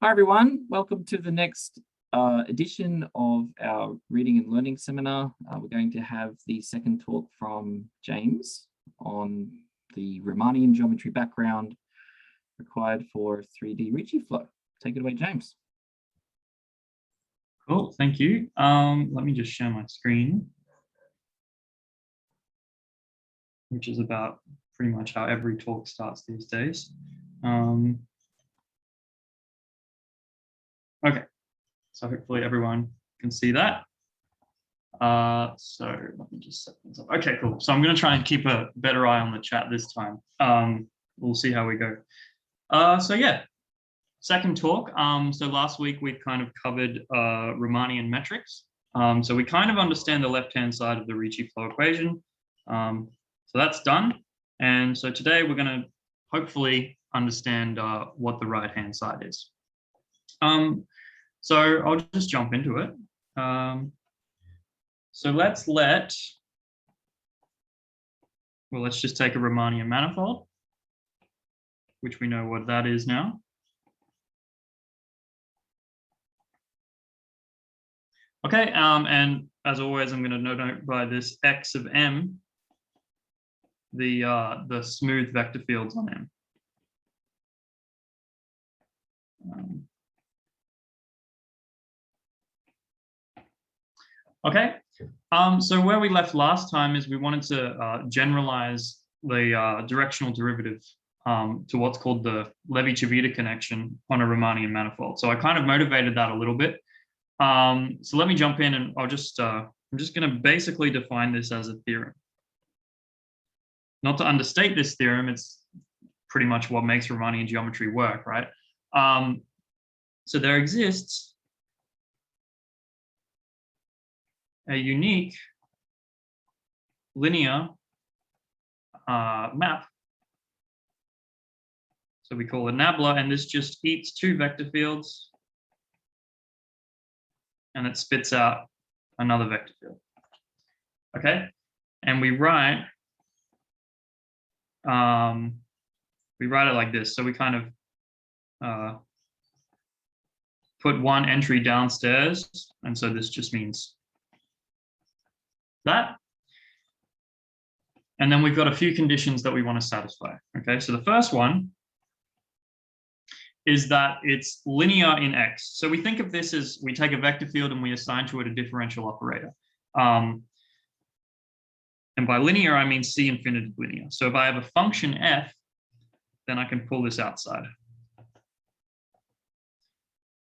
Hi everyone, welcome to the next edition of our reading and learning seminar. We're going to have the second talk from James on the Romanian geometry background required for 3D Ricci flow. Take it away, James. Cool, thank you. Let me just share my screen, which is about pretty much how every talk starts these days. Okay, so hopefully everyone can see that. So let me just set things up. Okay, cool. So I'm going to try and keep a better eye on the chat this time. We'll see how we go. So yeah, second talk. So last week we kind of covered Romanian metrics. So we kind of understand the left-hand side of the Ricci flow equation. So that's done. And so today we're going to hopefully understand what the right-hand side is. So I'll just jump into it. So let's just take a Romanian manifold, which we know what that is now. Okay, and as always, I'm going to note by this x of m, the smooth vector fields on m. Okay, so where we left last time is we wanted to generalize the directional derivative to what's called the Levy-Trivita connection on a Romanian manifold. So I kind of motivated that a little bit. So let me jump in and I'm just going to basically define this as a theorem. Not to understate this theorem, it's pretty much what makes Romanian geometry work, right? So there exists a unique linear map. So we call it nabla, and this just eats two vector fields and it spits out another vector field. Okay, and we write it like this. So we kind of put one entry downstairs, and so this just means that. And then we've got a few conditions that we want to satisfy. Okay, so the first one is that it's linear in X. So we think of this as we take a vector field and we assign to it a differential operator. And by linear, I mean C infinitive linear. So if I have a function f, then I can pull this outside.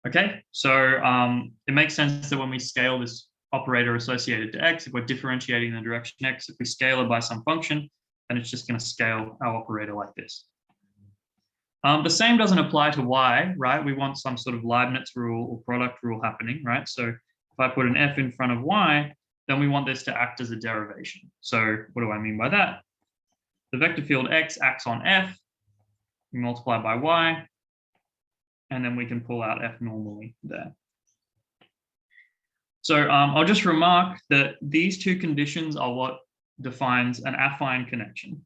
Okay, so it makes sense that when we scale this operator associated to X, if we're differentiating the direction X, if we scale it by some function, then it's just going to scale our operator like this. The same doesn't apply to Y, right? We want some sort of Leibniz rule or product rule happening, right? So if I put an F in front of Y, then we want this to act as a derivation. So what do I mean by that? The vector field X acts on F, we multiply by Y, and then we can pull out F normally there. So I'll just remark that these two conditions are what defines an affine connection.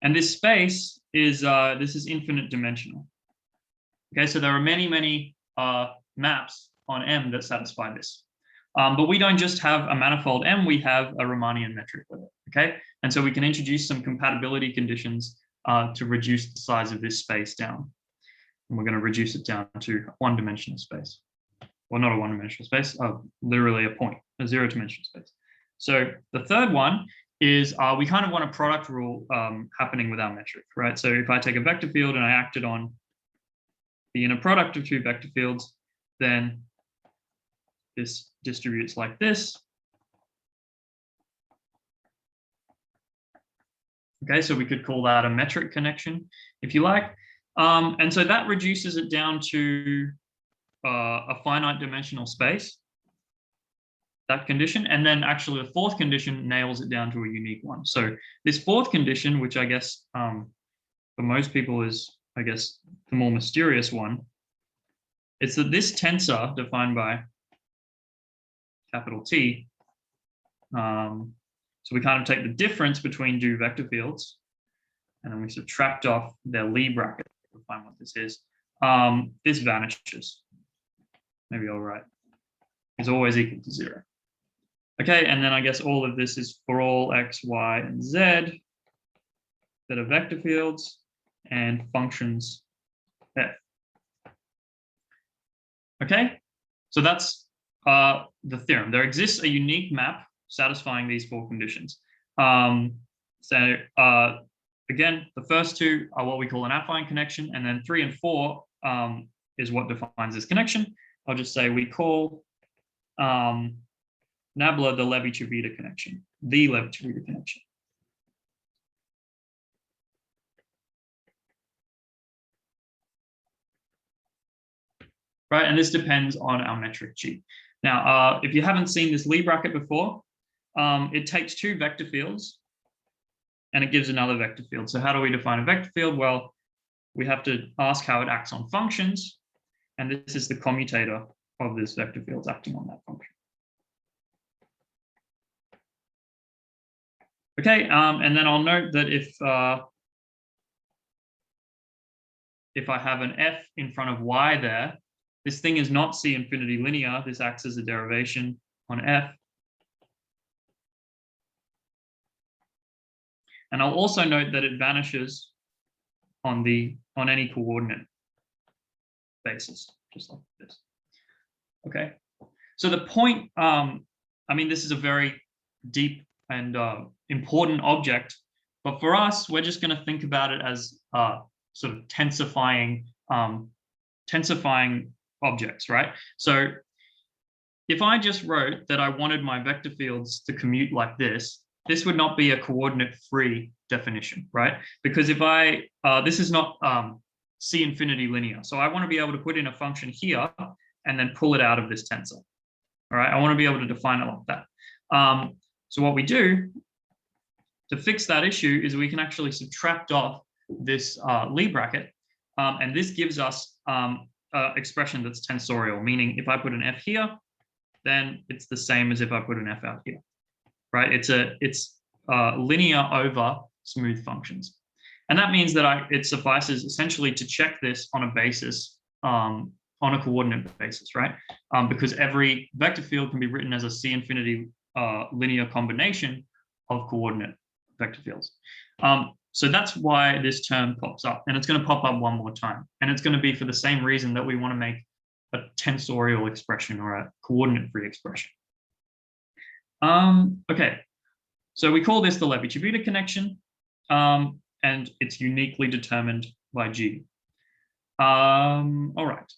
And this space is this is infinite dimensional. Okay, so there are many maps on M that satisfy this. But we don't just have a manifold M, we have a Romanian metric with it. Okay, and so we can introduce some compatibility conditions to reduce the size of this space down. And we're going to reduce it down to a one-dimensional space. Well, not a one-dimensional space, literally a point, a zero-dimensional space. So the third one is we kind of want a product rule happening with our metric, right? So if I take a vector field and I act it on the inner product of two vector fields, then this distributes like this. Okay, so we could call that a metric connection, if you like. And so that reduces it down to a finite dimensional space, that condition. And then actually the fourth condition nails it down to a unique one. So this fourth condition, which I guess for most people is, I guess, the more mysterious one, it's that this tensor defined by capital T, so we kind of take the difference between two vector fields and then we subtract off their Lie bracket to find what this is, this vanishes. Maybe I'll write is always equal to 0. Okay, and then I guess all of this is for all x, y, and z that are vector fields and functions f. Okay, so that's the theorem. There exists a unique map satisfying these 4 conditions. Again, the first 2 are what we call an affine connection, and then 3 and 4 is what defines this connection. I'll just say we call nabla the Levy-Trivita connection, the Levy-Trivita connection. Right, and this depends on our metric G. Now, if you haven't seen this Lie bracket before, it takes 2 vector fields and it gives another vector field. So how do we define a vector field? Well, we have to ask how it acts on functions, and this is the commutator of this vector field acting on that function. Okay, and then I'll note that if I have an f in front of y there, this thing is not C infinity linear. This acts as a derivation on f. And I'll also note that it vanishes on any coordinate basis, just like this. Okay. So the point, I mean, this is a very deep and important object, but for us, we're just going to think about it as sort of tensifying objects, right? So if I just wrote that I wanted my vector fields to commute like this would not be a coordinate-free definition, right? Because if this is not C infinity linear. So I want to be able to put in a function here and then pull it out of this tensor. All right, I want to be able to define it like that. So what we do to fix that issue is we can actually subtract off this Lie bracket, and this gives us expression that's tensorial, meaning if I put an f here, then it's the same as if I put an f out here, right? It's linear over smooth functions, and that means that it suffices essentially to check this on a basis, on a coordinate basis, right? Because every vector field can be written as a C infinity linear combination of coordinate vector fields. So that's why this term pops up, and it's going to pop up one more time. And it's going to be for the same reason that we want to make a tensorial expression or a coordinate-free expression. Okay, so we call this the Levy-Trivita connection, and it's uniquely determined by G. All right.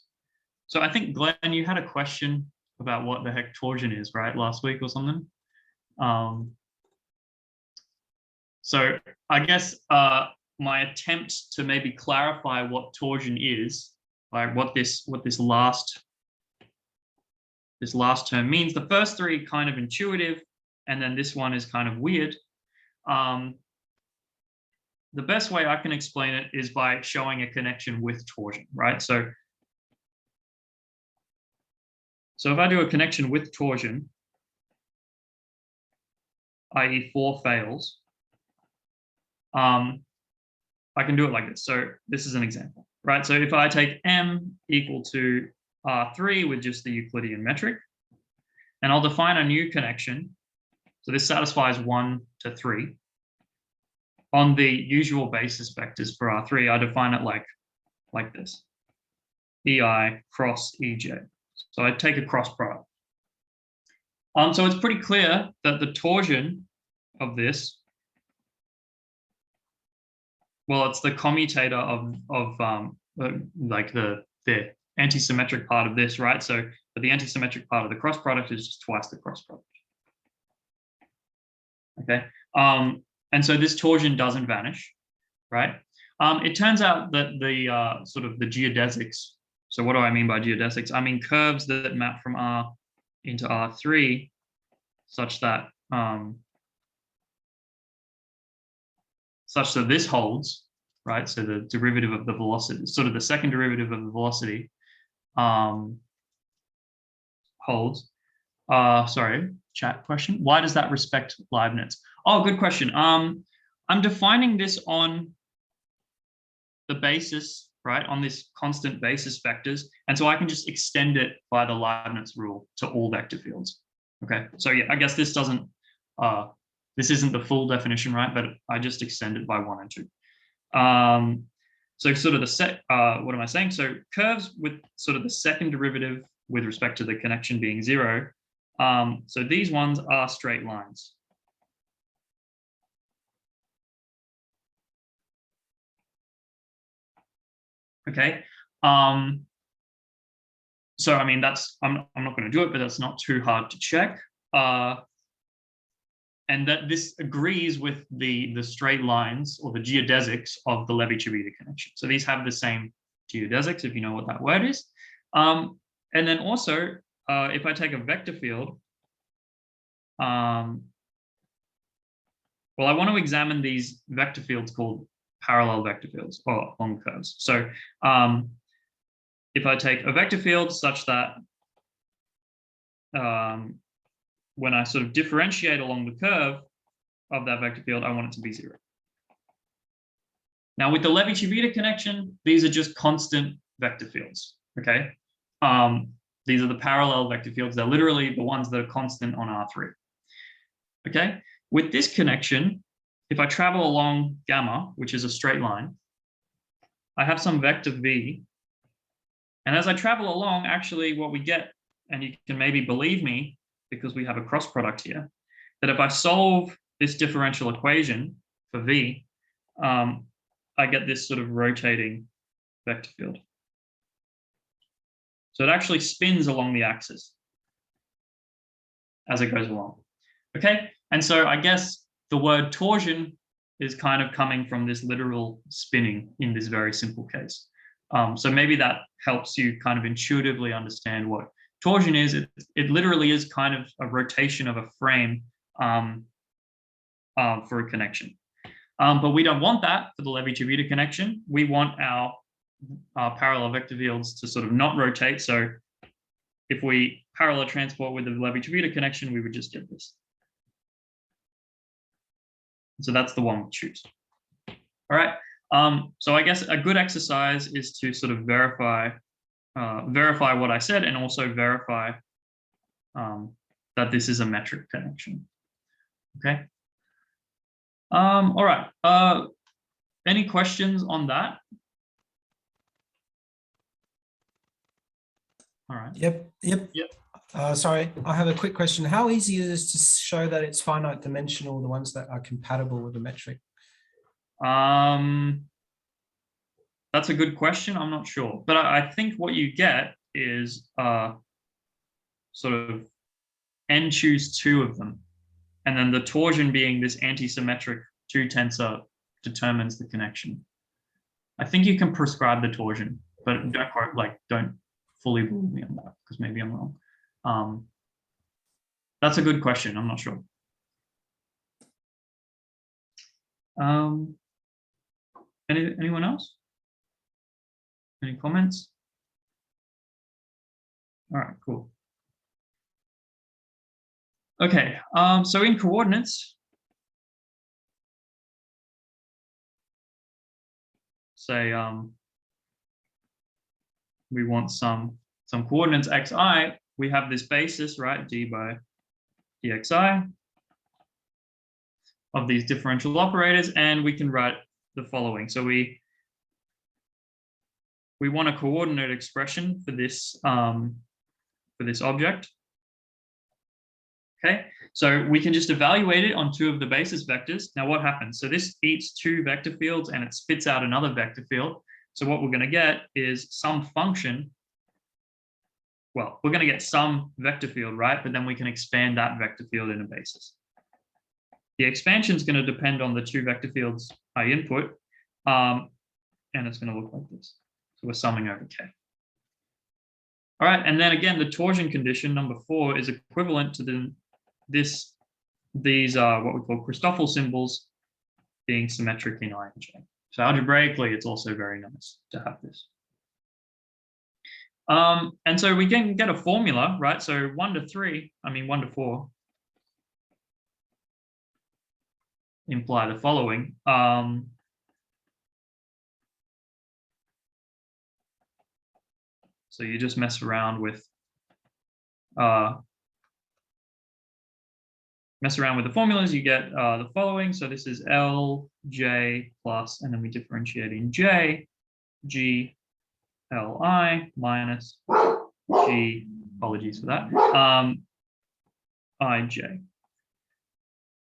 So I think, Glenn, you had a question about what the heck torsion is, right, last week or something? So I guess my attempt to maybe clarify what torsion is, like what this last term means. The first 3 kind of intuitive, and then this one is kind of weird. The best way I can explain it is by showing a connection with torsion, right? So if I do a connection with torsion, i.e. 4 fails, I can do it like this. So this is an example, right? So if I take M equal to R3 with just the Euclidean metric, and I'll define a new connection. So this satisfies 1 to 3. On the usual basis vectors for R3, I define it like this. EI cross EJ. So I take a cross product. So it's pretty clear that the torsion of this, well, it's the commutator of like the anti-symmetric part of this, right? So but the anti-symmetric part of the cross product is just twice the cross product. Okay, and so this torsion doesn't vanish, right? It turns out that the sort of the geodesics. So what do I mean by geodesics? I mean curves that map from R into R3, such that this holds, right? So the derivative of the velocity, sort of the second derivative of the velocity, holds. Sorry, chat question. Why does that respect Leibniz? Oh, good question. I'm defining this on the basis, right, on this constant basis vectors. And so I can just extend it by the Leibniz rule to all vector fields. Okay, so yeah, I guess this isn't the full definition, right? But I just extend it by 1 and 2. So sort of what am I saying? So curves with sort of the second derivative with respect to the connection being 0. So these ones are straight lines. Okay. So I mean, I'm not going to do it, but that's not too hard to check. And that this agrees with the straight lines or the geodesics of the Levy-Trivita connection. So these have the same geodesics, if you know what that word is. And then also, if I take a vector field, well, I want to examine these vector fields called parallel vector fields or on curves. So if I take a vector field such that when I sort of differentiate along the curve of that vector field, I want it to be 0. Now with the Levy-Trivita connection, these are just constant vector fields, okay? These are the parallel vector fields. They're literally the ones that are constant on R3, okay? With this connection, if I travel along gamma, which is a straight line, I have some vector v. And as I travel along, actually what we get, and you can maybe believe me, because we have a cross product here, that if I solve this differential equation for v, I get this sort of rotating vector field. So it actually spins along the axis as it goes along. Okay, and so I guess the word torsion is kind of coming from this literal spinning in this very simple case. So maybe that helps you kind of intuitively understand what torsion is. It literally is kind of a rotation of a frame for a connection. But we don't want that for the Levy-Trivita connection. We want our parallel vector fields to sort of not rotate. So if we parallel transport with the Levy-Trivita connection, we would just get this. So that's the one we choose. All right. So I guess a good exercise is to sort of verify what I said and also verify that this is a metric connection. Okay. All right. Any questions on that? All right. Yep. Sorry, I have a quick question. How easy is it to show that it's finite dimensional, the ones that are compatible with the metric? That's a good question. I'm not sure, but I think what you get is sort of n choose 2 of them, and then the torsion being this anti-symmetric 2 tensor determines the connection. I think you can prescribe the torsion, but don't fully believe me on that because maybe I'm wrong. That's a good question. I'm not sure. Anyone else? Any comments? All right, cool. Okay, so in coordinates, say we want some coordinates xi, we have this basis, right, d by dxi of these differential operators, and we can write the following. So we want a coordinate expression for this object. Okay, so we can just evaluate it on 2 of the basis vectors. Now what happens? So this eats 2 vector fields and it spits out another vector field. So what we're going to get is some function. Well, we're going to get some vector field, right? But then we can expand that vector field in a basis. The expansion is going to depend on the 2 vector fields I input, and it's going to look like this. So we're summing over k. All right, and then again, the torsion condition number 4 is equivalent to these are what we call Christoffel symbols being symmetric in I and J. So algebraically, it's also very nice to have this. And so we can get a formula, right? So 1 to 4 imply the following. So you just mess around with the formulas, you get the following. So this is L, J plus, and then we differentiate in J, G, L, I minus G, apologies for that, I, J.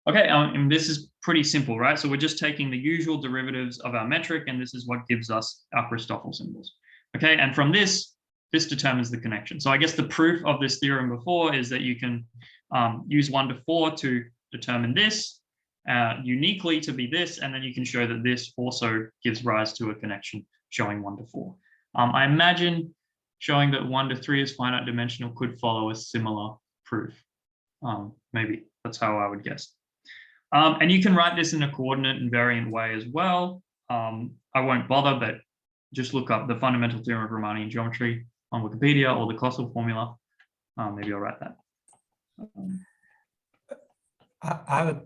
Okay, and this is pretty simple, right? So we're just taking the usual derivatives of our metric, and this is what gives us our Christoffel symbols. Okay, and from this determines the connection. So I guess the proof of this theorem before is that you can use 1 to 4 to determine this, uniquely to be this, and then you can show that this also gives rise to a connection showing 1 to 4. I imagine showing that 1 to 3 is finite dimensional could follow a similar proof. Maybe that's how I would guess. And you can write this in a coordinate invariant way as well. I won't bother, but just look up the fundamental theorem of Romanian geometry on Wikipedia or the Kossel formula. Maybe I'll write that. I have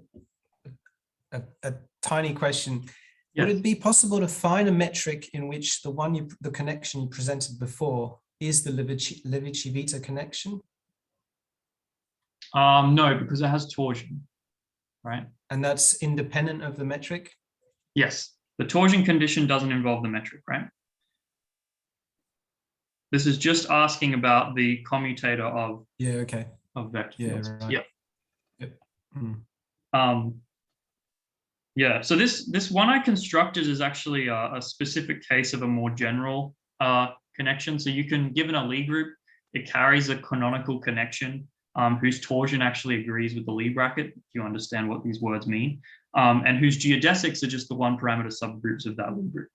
a tiny question. Yes. Would it be possible to find a metric in which the connection you presented before is the Levi-Civita connection? No, because it has torsion, right? And that's independent of the metric? Yes, the torsion condition doesn't involve the metric, right? This is just asking about the commutator of vector fields. Right. Yeah. Yep. Mm. Yeah. So this one I constructed is actually a specific case of a more general connection. So you can, given a Lie group, it carries a canonical connection whose torsion actually agrees with the Lie bracket, if you understand what these words mean, and whose geodesics are just the one parameter subgroups of that Lie group.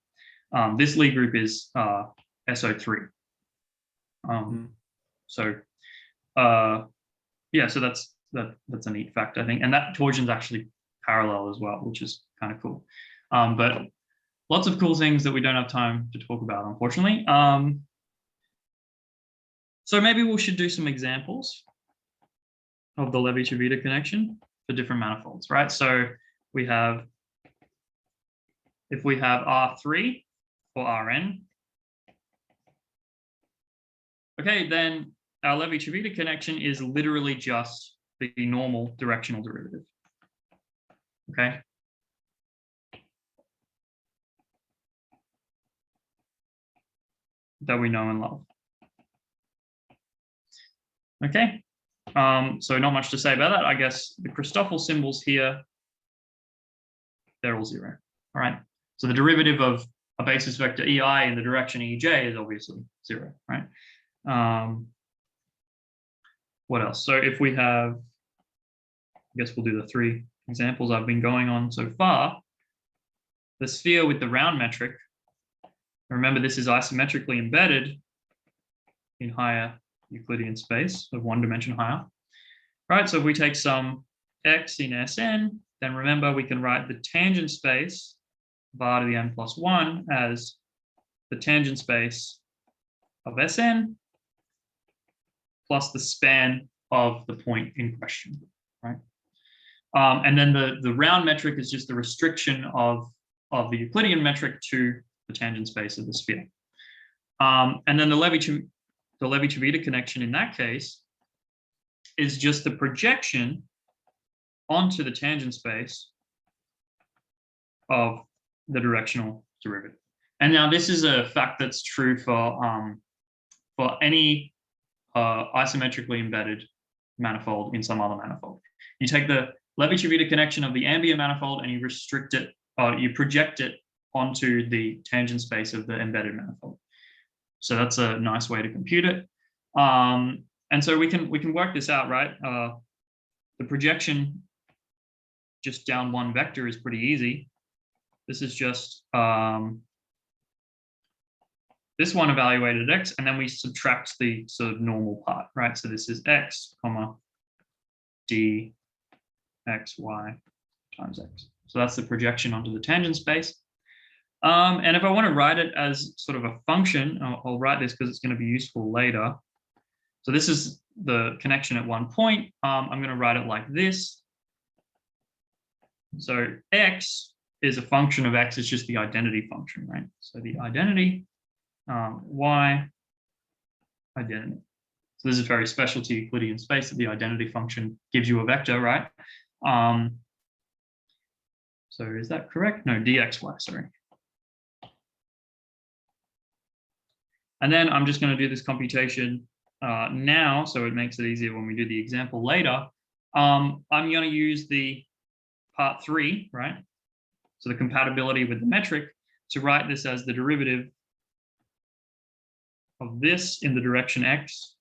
This Lie group is SO3. So yeah, so that's a neat fact, I think, and that torsion's actually parallel as well, which is kind of cool. But lots of cool things that we don't have time to talk about, unfortunately. So maybe we should do some examples of the Levi-Civita connection for different manifolds, right? So we have, if we have R3 for Rn, okay, then our Levi-Civita connection is literally just the normal directional derivative. Okay. That we know and love. Okay. So not much to say about that. I guess the Christoffel symbols here, they're all 0. All right. So the derivative of a basis vector EI in the direction EJ is obviously 0, right? What else? So if we have, I guess we'll do the 3 examples I've been going on so far. The sphere with the round metric. Remember, this is isometrically embedded in higher Euclidean space of 1 dimension higher. Right, so if we take some x in Sn, then remember we can write the tangent space of R to the n plus 1 as the tangent space of Sn plus the span of the point in question, right? And then the round metric is just the restriction of the Euclidean metric to the tangent space of the sphere. And then the Levi-Civita connection in that case is just the projection onto the tangent space of the directional derivative. And now this is a fact that's true for any isometrically embedded manifold in some other manifold. You take the Levi-Civita connection of the ambient manifold and you restrict it, you project it onto the tangent space of the embedded manifold. So that's a nice way to compute it. And so we can work this out, right? The projection just down one vector is pretty easy. This is just this one evaluated x, and then we subtract the sort of normal part, right? So this is x, comma, d, x, y times x. So that's the projection onto the tangent space. And if I want to write it as sort of a function, I'll write this because it's going to be useful later. So this is the connection at one point. I'm going to write it like this. So x is a function of x, it's just the identity function, right? So the identity y identity. So this is very special to Euclidean space, that the identity function gives you a vector, right? So is that correct? No, dxy, sorry. And then I'm just going to do this computation now, so it makes it easier when we do the example later. I'm going to use the part 3, right? So the compatibility with the metric, to write this as the derivative of this in the direction x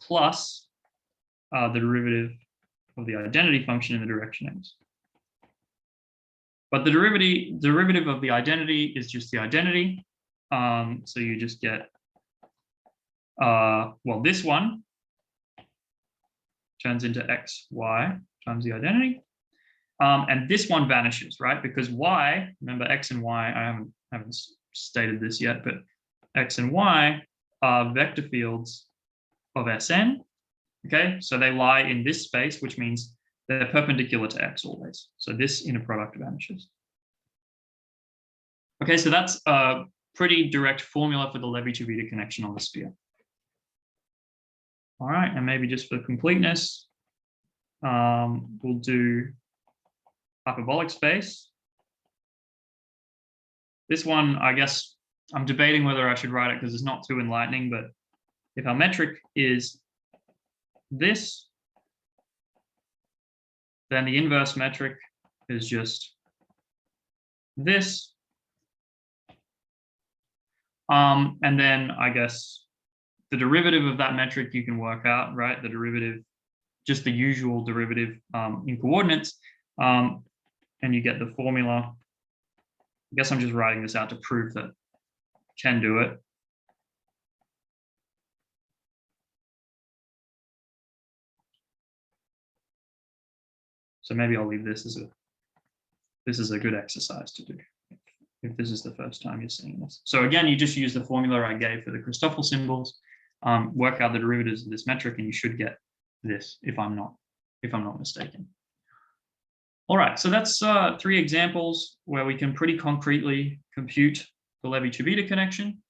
plus the derivative of the identity function in the direction x. But the derivative of the identity is just the identity. So you just get, well, this one turns into x, y times the identity. And this one vanishes, right? Because y, remember x and y, I haven't stated this yet, but x and y are vector fields of Sn, okay? So they lie in this space, which means they're perpendicular to x always. So this inner product vanishes. Okay, so that's a pretty direct formula for the Levy-Trivita connection on the sphere. All right, and maybe just for completeness, we'll do hyperbolic space. This one, I guess I'm debating whether I should write it because it's not too enlightening, but if our metric is this, then the inverse metric is just this. And then I guess the derivative of that metric you can work out, right? The derivative, just the usual derivative in coordinates, and you get the formula. I guess I'm just writing this out to prove that I can do it. So maybe I'll leave this as a good exercise to do if this is the first time you're seeing this. So again, you just use the formula I gave for the Christoffel symbols, work out the derivatives of this metric, and you should get this if I'm not mistaken. All right, so that's 3 examples where we can pretty concretely compute the Levy-Trivita connection.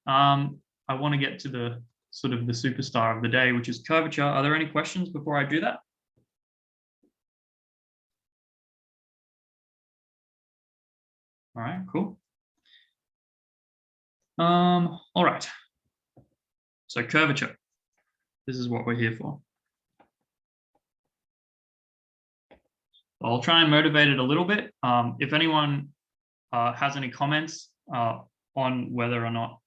I want to get to the sort of the superstar of the day, which is curvature. Are there any questions before I do that? All right, cool. All right. So curvature. This is what we're here for. I'll try and motivate it a little bit. If anyone has any comments on whether or not,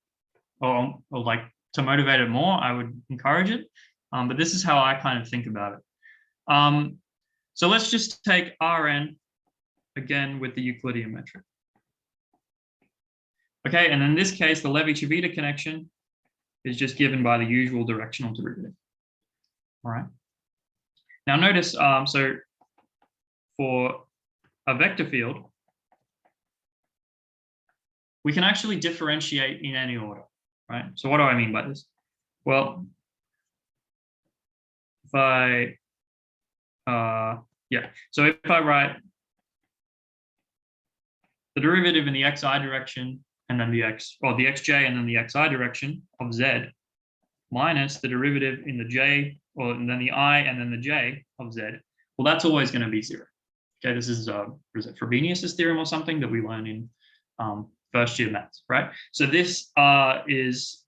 or like to motivate it more, I would encourage it. But this is how I kind of think about it. So let's just take Rn again with the Euclidean metric. Okay, and in this case, the Levy-Trivita connection is just given by the usual directional derivative. All right. Now notice, so for a vector field, we can actually differentiate in any order, right? So what do I mean by this? Well, if I, so if I write the derivative in the xi direction, and then the xj and then the xi direction of z minus the derivative in the j, and then the I and then the j of z, well, that's always going to be 0. Okay, this is Frobenius's theorem or something that we learn in first year maths, right? So this is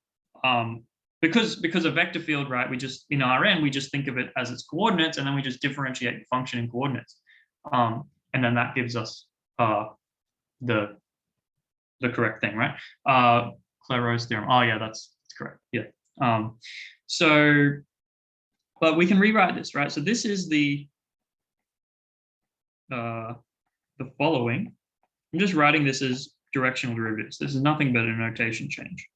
because a vector field, right? We just in Rn we just think of it as its coordinates, and then we just differentiate the function in coordinates, and then that gives us the correct thing, right? Clairaut's theorem. Oh yeah, that's correct. Yeah. So, but we can rewrite this, right? So this is the following. I'm just writing this as directional derivatives. This is nothing but a notation change.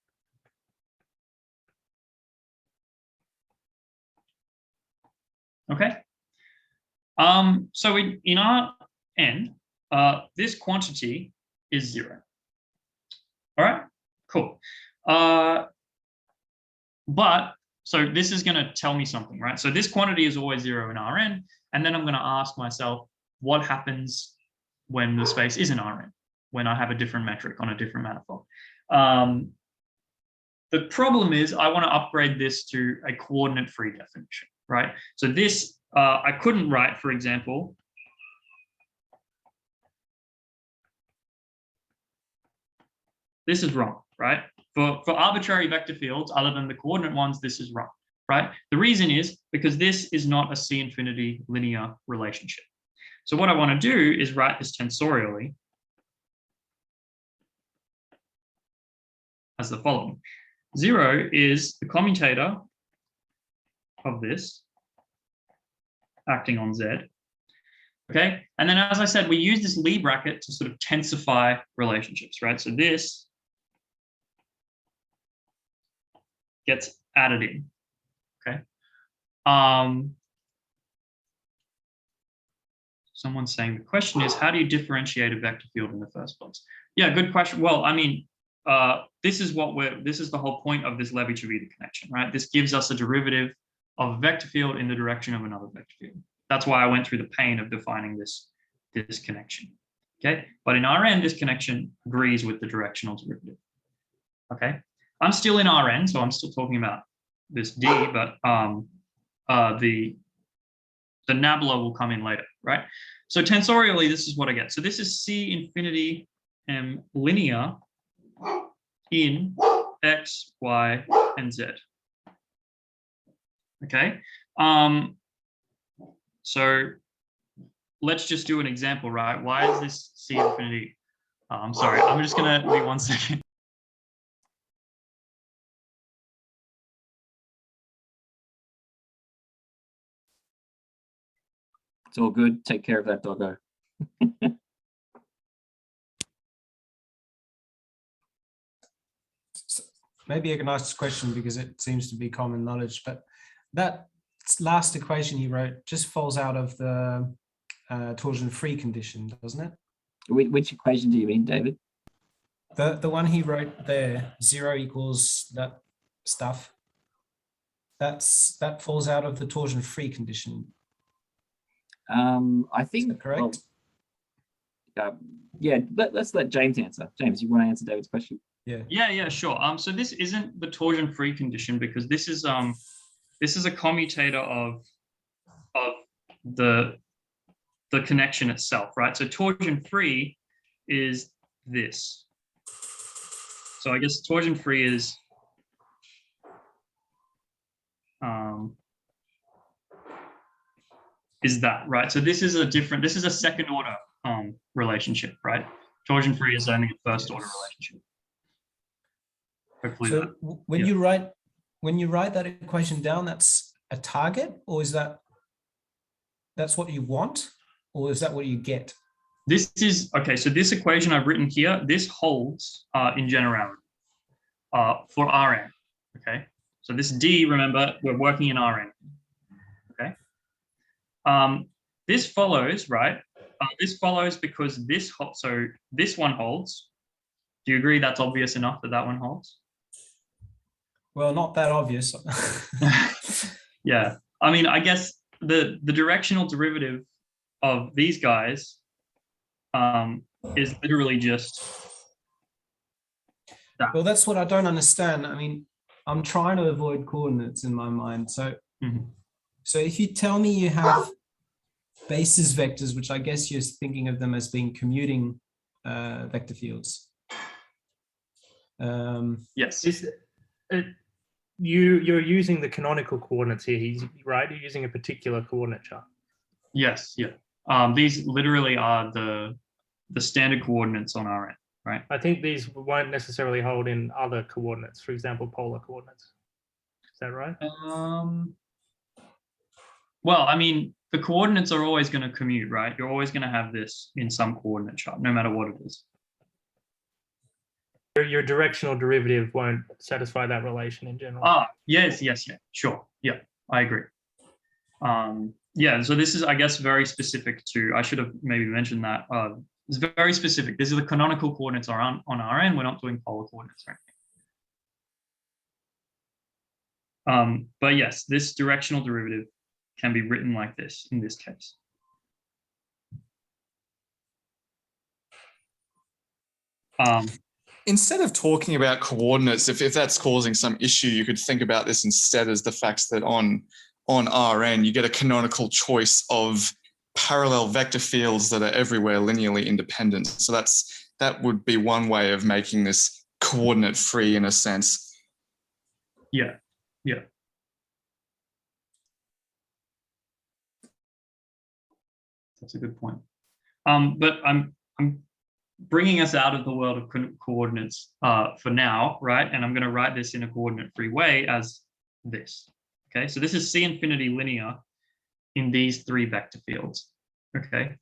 Okay. So in Rn, this quantity is 0. All right, cool. But so this is going to tell me something, right? So this quantity is always 0 in Rn, and then I'm going to ask myself, what happens when the space is in Rn, when I have a different metric on a different manifold? The problem is I want to upgrade this to a coordinate-free definition, right? So this, I couldn't write, for example, this is wrong, right? For arbitrary vector fields, other than the coordinate ones, this is wrong, right? The reason is because this is not a C infinity linear relationship. So what I want to do is write this tensorially as the following. 0 is the commutator of this acting on Z. Okay, and then as I said, we use this Lie bracket to sort of tensify relationships, right? So this gets added in. Okay. Someone's saying the question is, how do you differentiate a vector field in the first place? Yeah, good question. Well, I mean, this is the whole point of this Levy-Trivita connection, right? This gives us a derivative of a vector field in the direction of another vector field. That's why I went through the pain of defining this connection. Okay, but in Rn, this connection agrees with the directional derivative. Okay, I'm still in Rn, so I'm still talking about this D, but the nabla will come in later, right? So tensorially, this is what I get. So this is C infinity M linear in X, Y, and Z. Okay. So let's just do an example, right? Why is this C infinity? I'm sorry, I'm just gonna wait 1 second. It's all good. Take care of that doggo. Maybe a nice question because it seems to be common knowledge, but that last equation he wrote just falls out of the torsion-free condition, doesn't it? Which equation do you mean, David? The one he wrote there, 0 equals that stuff. That falls out of the torsion-free condition. I think. Is that correct? Well, yeah. Let's let James answer. James, you want to answer David's question? Yeah, sure. So this isn't the torsion-free condition because this is a commutator of the connection itself, right? So torsion-free is this. So I guess torsion-free is that, right? So this is a second order relationship, right? Torsion-free is only a first order relationship. Hopefully so when you write that equation down, that's a target, or is that's what you want, or is that what you get? This is okay. So this equation I've written here, this holds in generality for Rn. Okay. So this D, remember, we're working in Rn. Okay. This follows, right? This follows because this one holds. Do you agree that's obvious enough that one holds? Well, not that obvious. Yeah. I mean, I guess the directional derivative of these guys is literally just that. Well, that's what I don't understand. I mean, I'm trying to avoid coordinates in my mind. So, so if you tell me you have basis vectors, which I guess you're thinking of them as being commuting vector fields. Yes. You're using the canonical coordinates here, right? You're using a particular coordinate chart. Yes, yeah. These literally are the standard coordinates on Rn, right? I think these won't necessarily hold in other coordinates, for example, polar coordinates. Is that right? Well, I mean, the coordinates are always going to commute, right? You're always going to have this in some coordinate chart, no matter what it is. Your directional derivative won't satisfy that relation in general. Yes, sure. Yeah, I agree. Yeah, so this is, I guess, very specific to, I should have maybe mentioned that. It's very specific. These are the canonical coordinates on Rn. We're not doing polar coordinates or anything. But yes, this directional derivative can be written like this in this case. instead of talking about coordinates, if that's causing some issue, you could think about this instead as the fact that on Rn, you get a canonical choice of parallel vector fields that are everywhere linearly independent. So that would be one way of making this coordinate free in a sense. Yeah, yeah. That's a good point. But I'm bringing us out of the world of coordinates for now, right? And I'm going to write this in a coordinate-free way as this. Okay, so this is C infinity linear in these three vector fields. Okay,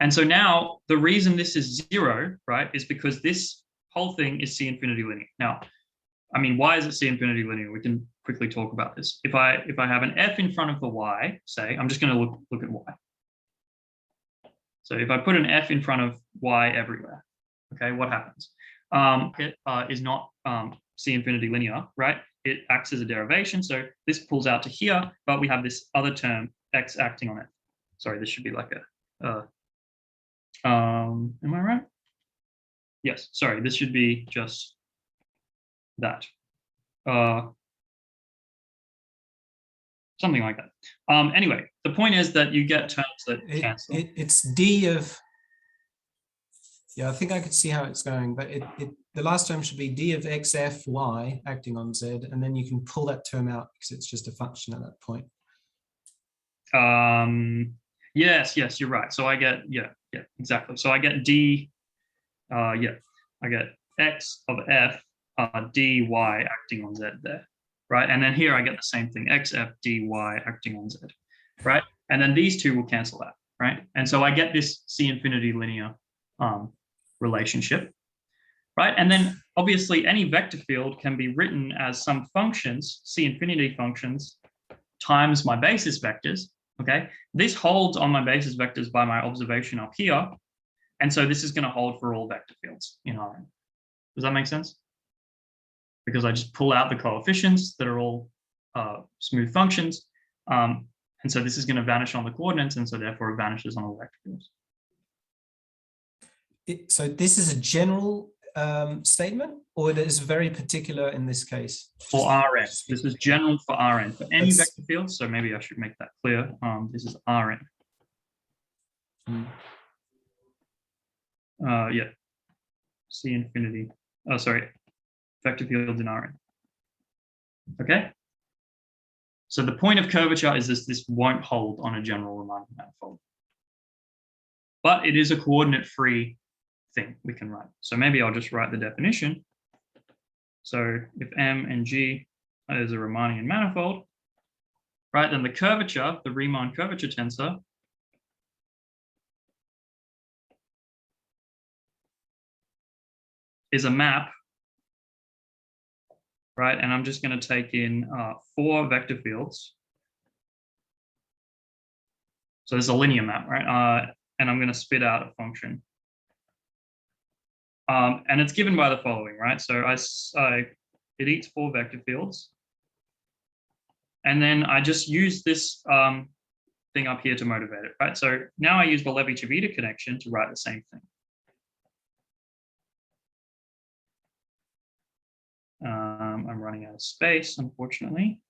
and so now the reason this is 0, right, is because this whole thing is C infinity linear. Now, I mean, why is it C infinity linear? We can quickly talk about this. If I have an F in front of the Y, say, I'm just going to look at Y. So if I put an F in front of Y everywhere, okay, what happens? It is not C infinity linear, right? It acts as a derivation. So this pulls out to here, but we have this other term, X acting on it. Sorry, this should be like a, am I right? Yes, sorry, this should be just that. Something like that. Anyway, the point is that you get terms that cancel. It's D of, yeah, I think I could see how it's going, but the last term should be D of XFY acting on Z, and then you can pull that term out because it's just a function at that point. Yes, you're right. So I get, yeah, exactly. So I get D, I get X of F dy acting on Z there, right? And then here I get the same thing, XF dy acting on Z, right? And then these two will cancel out, right? And so I get this C infinity linear relationship, right? And then obviously any vector field can be written as some functions, C infinity functions, times my basis vectors, okay? This holds on my basis vectors by my observation up here. And so this is going to hold for all vector fields in Rn. Does that make sense? Because I just pull out the coefficients that are all smooth functions. And so this is going to vanish on the coordinates, and so therefore it vanishes on all vector fields. So this is a general statement, or it is very particular in this case? For Rn, this is general for Rn. For any vector field, so maybe I should make that clear. This is Rn. Yeah, C infinity. Oh, sorry, vector fields in Rn. Okay. So the point of curvature is this won't hold on a general Riemann manifold, but it is a coordinate-free thing we can write. So maybe I'll just write the definition. So if M and G is a Romanian manifold, right, then the curvature, the Riemann curvature tensor, is a map, right? And I'm just going to take in 4 vector fields. So there's a linear map, right? And I'm going to spit out a function. And it's given by the following, right? So it eats 4 vector fields. And then I just use this thing up here to motivate it, right? So now I use the Levy Trivita connection to write the same thing. I'm running out of space, unfortunately.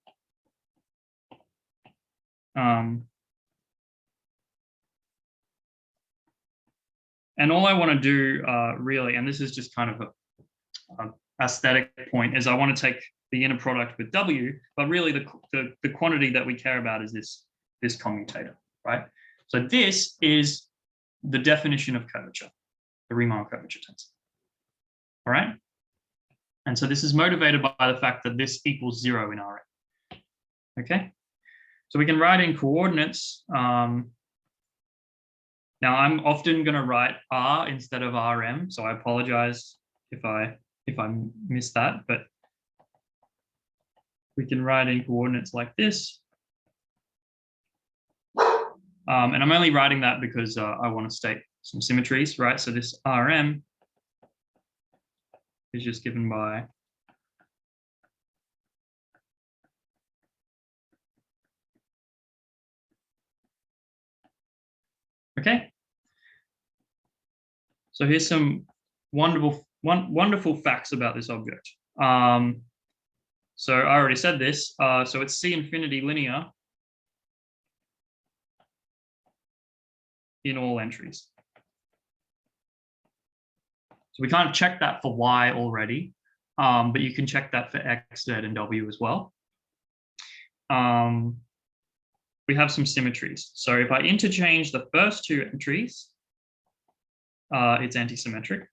And all I want to do really, and this is just kind of an aesthetic point, is I want to take the inner product with W, but really the quantity that we care about is this commutator, right? So this is the definition of curvature, the Riemann curvature tensor. All right? And so this is motivated by the fact that this equals 0 in Rn. Okay? So we can write in coordinates. Now I'm often going to write R instead of Rm, so I apologize if I miss that, but we can write in coordinates like this. And I'm only writing that because I want to state some symmetries, right? So this Rm is just given by okay. So here's some wonderful wonderful facts about this object. So I already said this. So it's C infinity linear in all entries. So we kind of checked that for Y already, but you can check that for X, Z, and W as well. We have some symmetries. So if I interchange the first two entries, it's anti-symmetric.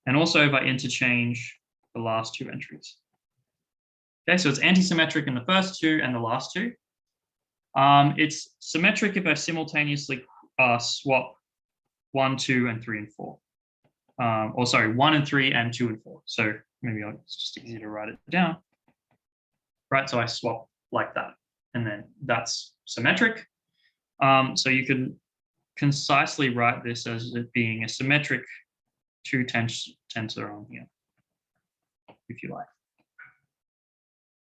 And also if I interchange the last two entries. Okay, so it's anti-symmetric in the first two and the last two. It's symmetric if I simultaneously swap 1, 2, and 3, and 4. Or sorry, 1 and 3 and 2 and 4. So maybe it's just easier to write it down. Right, so I swap like that, and then that's symmetric. So you can concisely write this as it being a symmetric 2 tensor on here, if you like.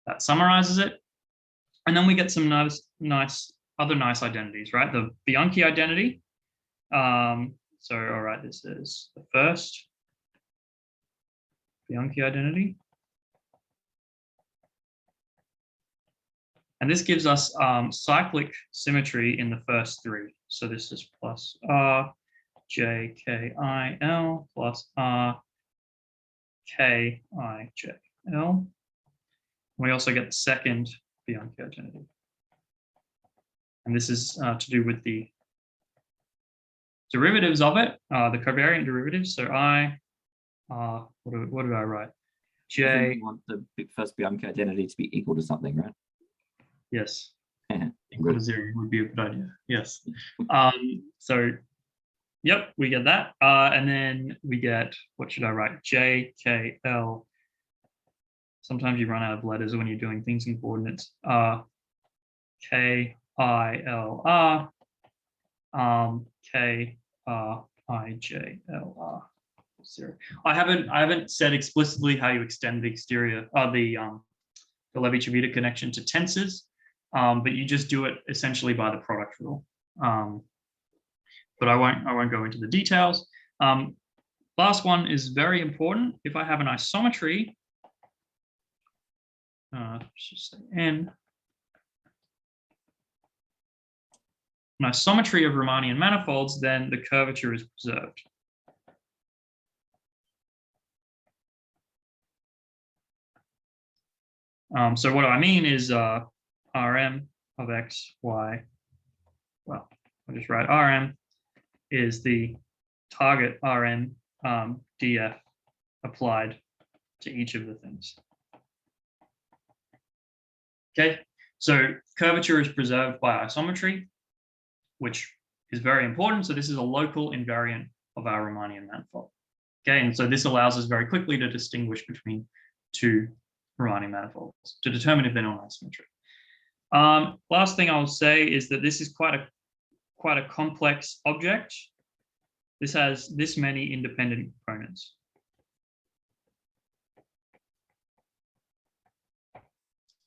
That summarizes it. And then we get some other nice identities, right? The Bianchi identity. So, all right, this is the first Bianchi identity. And this gives us cyclic symmetry in the first three. So this is plus R, J, K, I, L, plus R, K, I, J, L. We also get the second Bianchi identity. And this is to do with the derivatives of it, the covariant derivatives. So I, what did I write? J. You want the first Bianchi identity to be equal to something, right? Yes. Yeah, Equal to 0 would be a good idea. Yes. So, yep, we get that. And then we get, what should I write? J, K, L. Sometimes you run out of letters when you're doing things in coordinates. K, I, L, R. K, R, I, J, L, R. 0. I haven't said explicitly how you extend the exterior, the Levy-Trivita connection to tensors. But you just do it essentially by the product rule. But I won't go into the details. Last one is very important. If I have an isometry, let's just say N, an isometry of Riemannian manifolds, then the curvature is preserved. So what I mean is Rm of x, y, well, I'll just write Rm is the target Rn df applied to each of the things. Okay, so curvature is preserved by isometry, which is very important. So this is a local invariant of our Riemannian manifold. Okay, and so this allows us very quickly to distinguish between two Riemannian manifolds to determine if they're non-isometric. Last thing I'll say is that this is quite a complex object. This has this many independent components.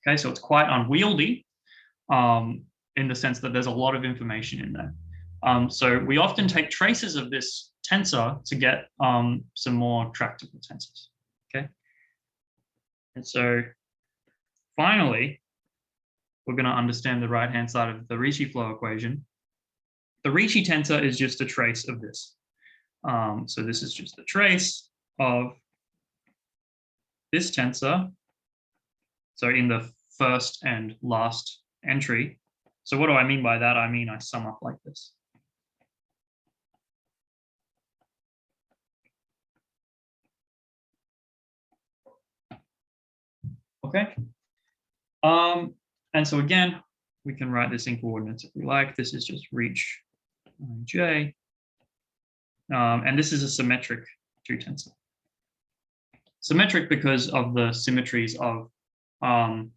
Okay, so it's quite unwieldy in the sense that there's a lot of information in there. So we often take traces of this tensor to get some more tractable tensors. Okay, and so finally, we're going to understand the right-hand side of the Ricci flow equation. The Ricci tensor is just a trace of this. So this is just a trace of this tensor. So in the first and last entry. So what do I mean by that? I mean I sum up like this. Okay. And so again, we can write this in coordinates if we like. This is just reach J. And this is a symmetric 2 tensor. Symmetric because of the symmetries of Rm.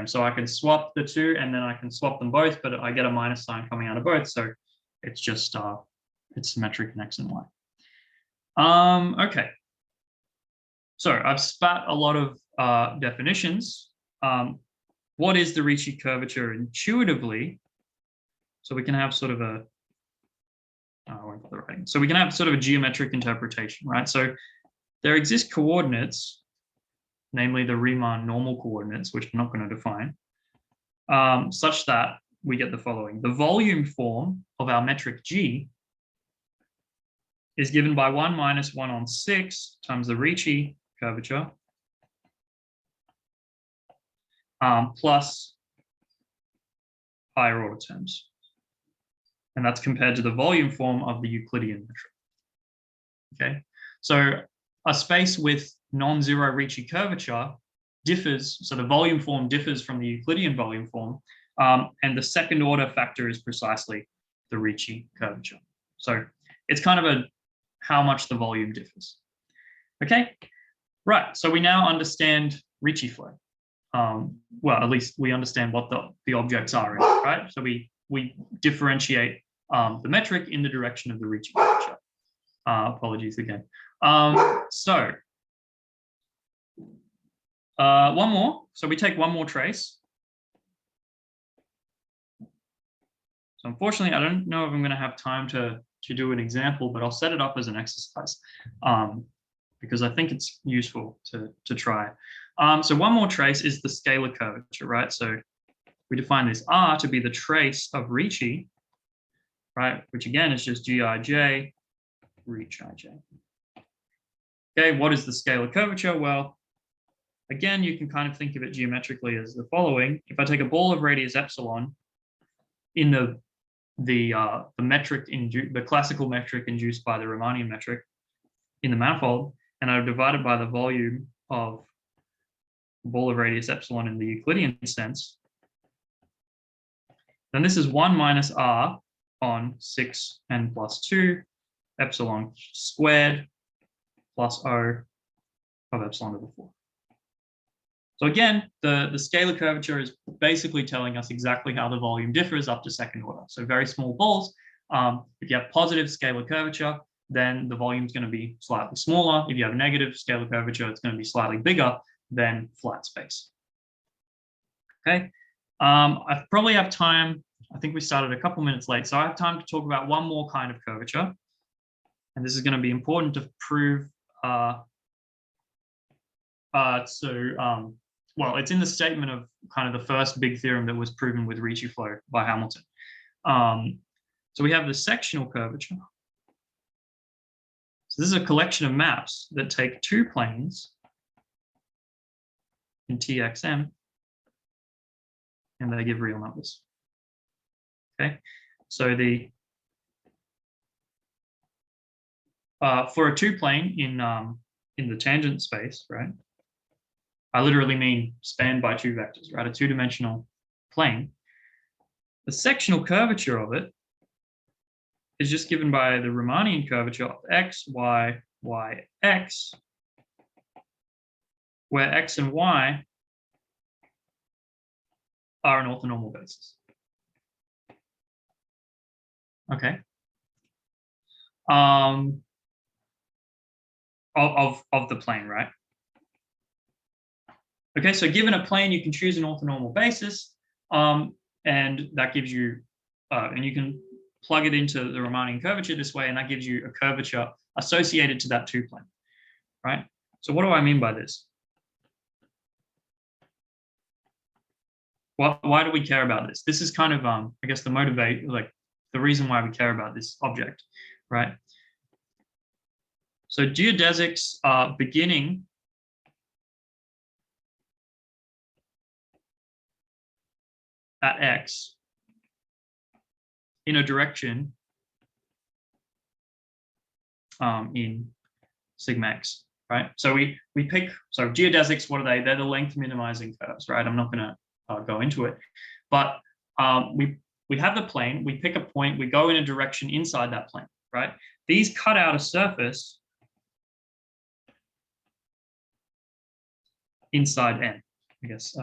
So I can swap the two and then I can swap them both, but I get a minus sign coming out of both. So it's just, it's symmetric in X and Y. Okay. So I've spat a lot of definitions. What is the Ricci curvature intuitively? So we can have sort of a I won't bother writing. So we can have sort of a geometric interpretation, right? So there exist coordinates, namely the Riemann normal coordinates, which I'm not going to define, such that we get the following. The volume form of our metric G is given by 1 minus 1 on 6 times the Ricci curvature plus higher order terms. And that's compared to the volume form of the Euclidean metric. Okay, so a space with non-zero Ricci curvature differs, so the volume form differs from the Euclidean volume form, and the second order factor is precisely the Ricci curvature. So it's kind of how much the volume differs. Okay, right, so we now understand Ricci flow. Well, at least we understand what the objects are in it, right? So we differentiate the metric in the direction of the Ricci curvature. Apologies again. So one more. So we take one more trace. So unfortunately, I don't know if I'm going to have time to do an example, but I'll set it up as an exercise because I think it's useful to try. So one more trace is the scalar curvature, right? So we define this R to be the trace of Ricci, right? Which again is just Gij, Ricci. Okay, what is the scalar curvature? Well, again, you can kind of think of it geometrically as the following. If I take a ball of radius epsilon in the metric, the classical metric induced by the Romanian metric in the manifold, and I divide it by the volume of the ball of radius epsilon in the Euclidean sense, then this is 1 minus R on 6n plus 2 epsilon squared plus O of epsilon over 4. So again, the scalar curvature is basically telling us exactly how the volume differs up to second order. So very small balls, if you have positive scalar curvature, then the volume is going to be slightly smaller. If you have negative scalar curvature, it's going to be slightly bigger than flat space. Okay, I probably have time. I think we started a couple minutes late, so I have time to talk about one more kind of curvature. And this is going to be important to prove. Well, it's in the statement of kind of the first big theorem that was proven with Ricci flow by Hamilton. So we have the sectional curvature. So this is a collection of maps that take two planes in TXM, and they give real numbers. Okay, so for a two-plane in the tangent space, right? I literally mean spanned by two vectors, right? A two-dimensional plane. The sectional curvature of it is just given by the Riemannian curvature of x, y, y, x, where x and y are an orthonormal basis. Okay. Of the plane, right? Okay, so given a plane, you can choose an orthonormal basis, and that gives you, and you can plug it into the Riemannian curvature this way, and that gives you a curvature associated to that two-plane, right? So what do I mean by this? Why do we care about this? This is kind of, I guess, the reason why we care about this object, right? So geodesics are beginning at x in a direction in sigma x, right? So we pick, so geodesics, what are they? They're the length minimizing curves, right? I'm not going to go into it, but we have the plane, we pick a point, we go in a direction inside that plane, right? These cut out a surface inside M, I guess,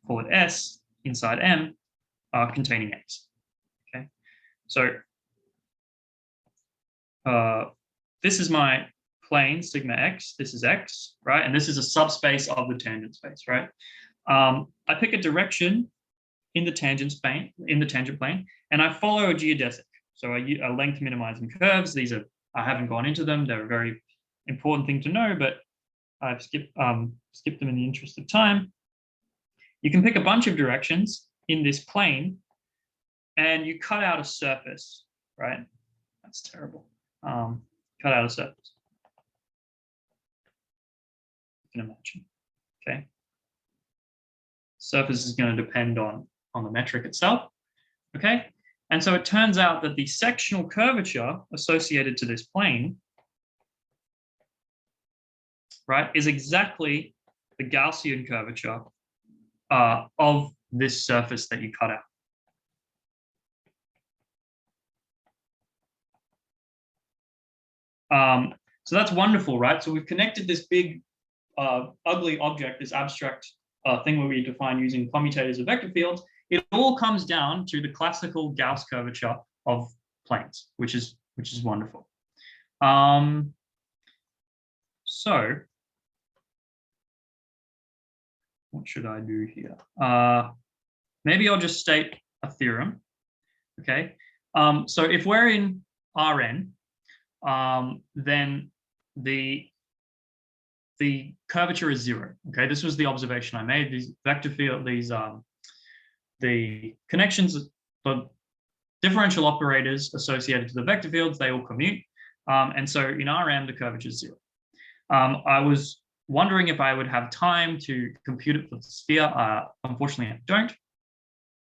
call it S, inside M, containing X, okay? So this is my plane, sigma X, this is X, right? And this is a subspace of the tangent space, right? I pick a direction in the tangent plane, and I follow a geodesic. So a length minimizing curves. These are, I haven't gone into them. They're a very important thing to know, but I've skipped them in the interest of time. You can pick a bunch of directions in this plane and you cut out a surface, right? That's terrible. Cut out a surface. You can imagine, okay? Surface is going to depend on the metric itself, okay? And so it turns out that the sectional curvature associated to this plane, right, is exactly the Gaussian curvature of this surface that you cut out. So that's wonderful, right? So we've connected this big, ugly object, this abstract thing where we define using commutators of vector fields. It all comes down to the classical Gauss curvature of planes, which is wonderful. So what should I do here? Maybe I'll just state a theorem. Okay. So if we're in Rn, then the curvature is 0. Okay, this was the observation I made. These vector field, the connections, the differential operators associated to the vector fields, they all commute. And so in Rm, the curvature is 0. I was wondering if I would have time to compute it for the sphere. Unfortunately, I don't.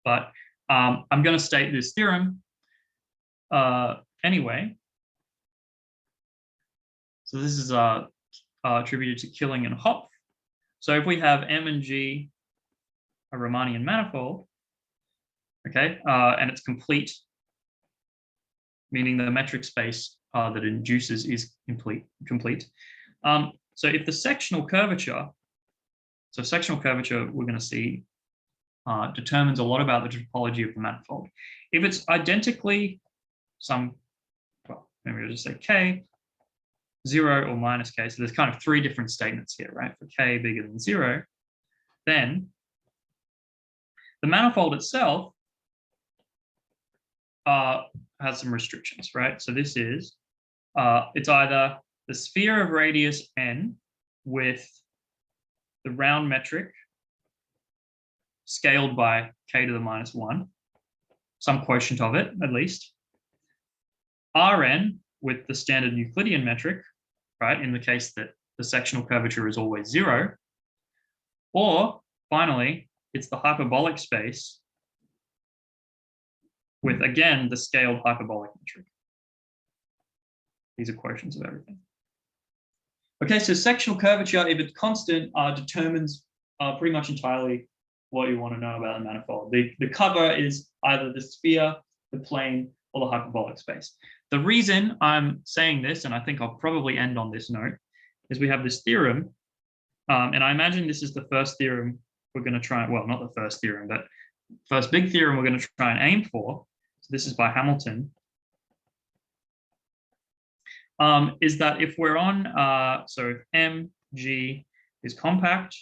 But I'm going to state this theorem anyway. So this is attributed to Killing and Hopf. So if we have M and G a Riemannian manifold, okay, and it's complete, meaning the metric space that it induces is complete. So if the sectional curvature, we're going to see determines a lot about the topology of the manifold. If it's identically well, maybe I'll just say K, 0 or minus K, so there's kind of 3 different statements here, right? For K bigger than 0, then the manifold itself has some restrictions, right? So this is, it's either the sphere of radius n with the round metric scaled by k to the minus 1, some quotient of it at least, Rn with the standard Euclidean metric, right, in the case that the sectional curvature is always 0, or finally, it's the hyperbolic space with, again, the scaled hyperbolic metric. These are quotients of everything. Okay, so sectional curvature, if it's constant, determines pretty much entirely what you want to know about a manifold. The cover is either the sphere, the plane, or the hyperbolic space. The reason I'm saying this, and I think I'll probably end on this note, is we have this theorem, and I imagine this is the first theorem we're going to try, well, not the first theorem, but first big theorem we're going to try and aim for. So this is by Hamilton. Is that if we're on, so if MG is compact,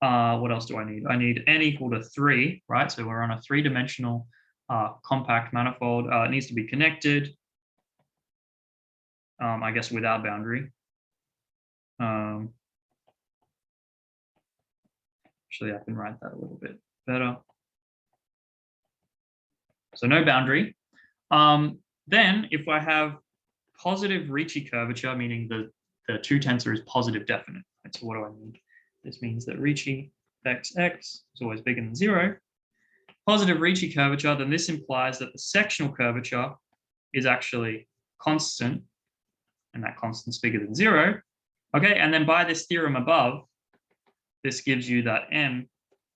what else do I need? I need n equal to 3, right? So we're on a 3-dimensional compact manifold. It needs to be connected, I guess without boundary. Actually, I can write that a little bit better. So no boundary. Then if I have positive Ricci curvature, meaning the 2 tensor is positive definite, right? So what do I mean? This means that Ricci xx is always bigger than 0. Positive Ricci curvature, then this implies that the sectional curvature is actually constant, and that constant's bigger than 0. Okay, and then by this theorem above, this gives you that M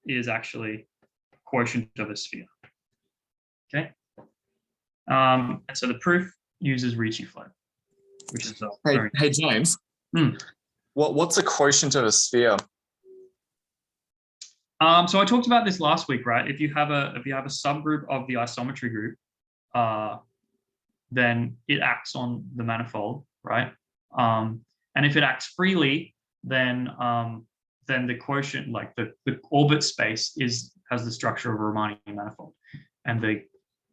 is actually a quotient of a sphere. Okay. And so the proof uses Ricci flow, which is hey James. What's a quotient of a sphere? So I talked about this last week, right? If you have a subgroup of the isometry group, then it acts on the manifold, right? And if it acts freely, then the quotient, like the orbit space, has the structure of a Riemannian manifold, and the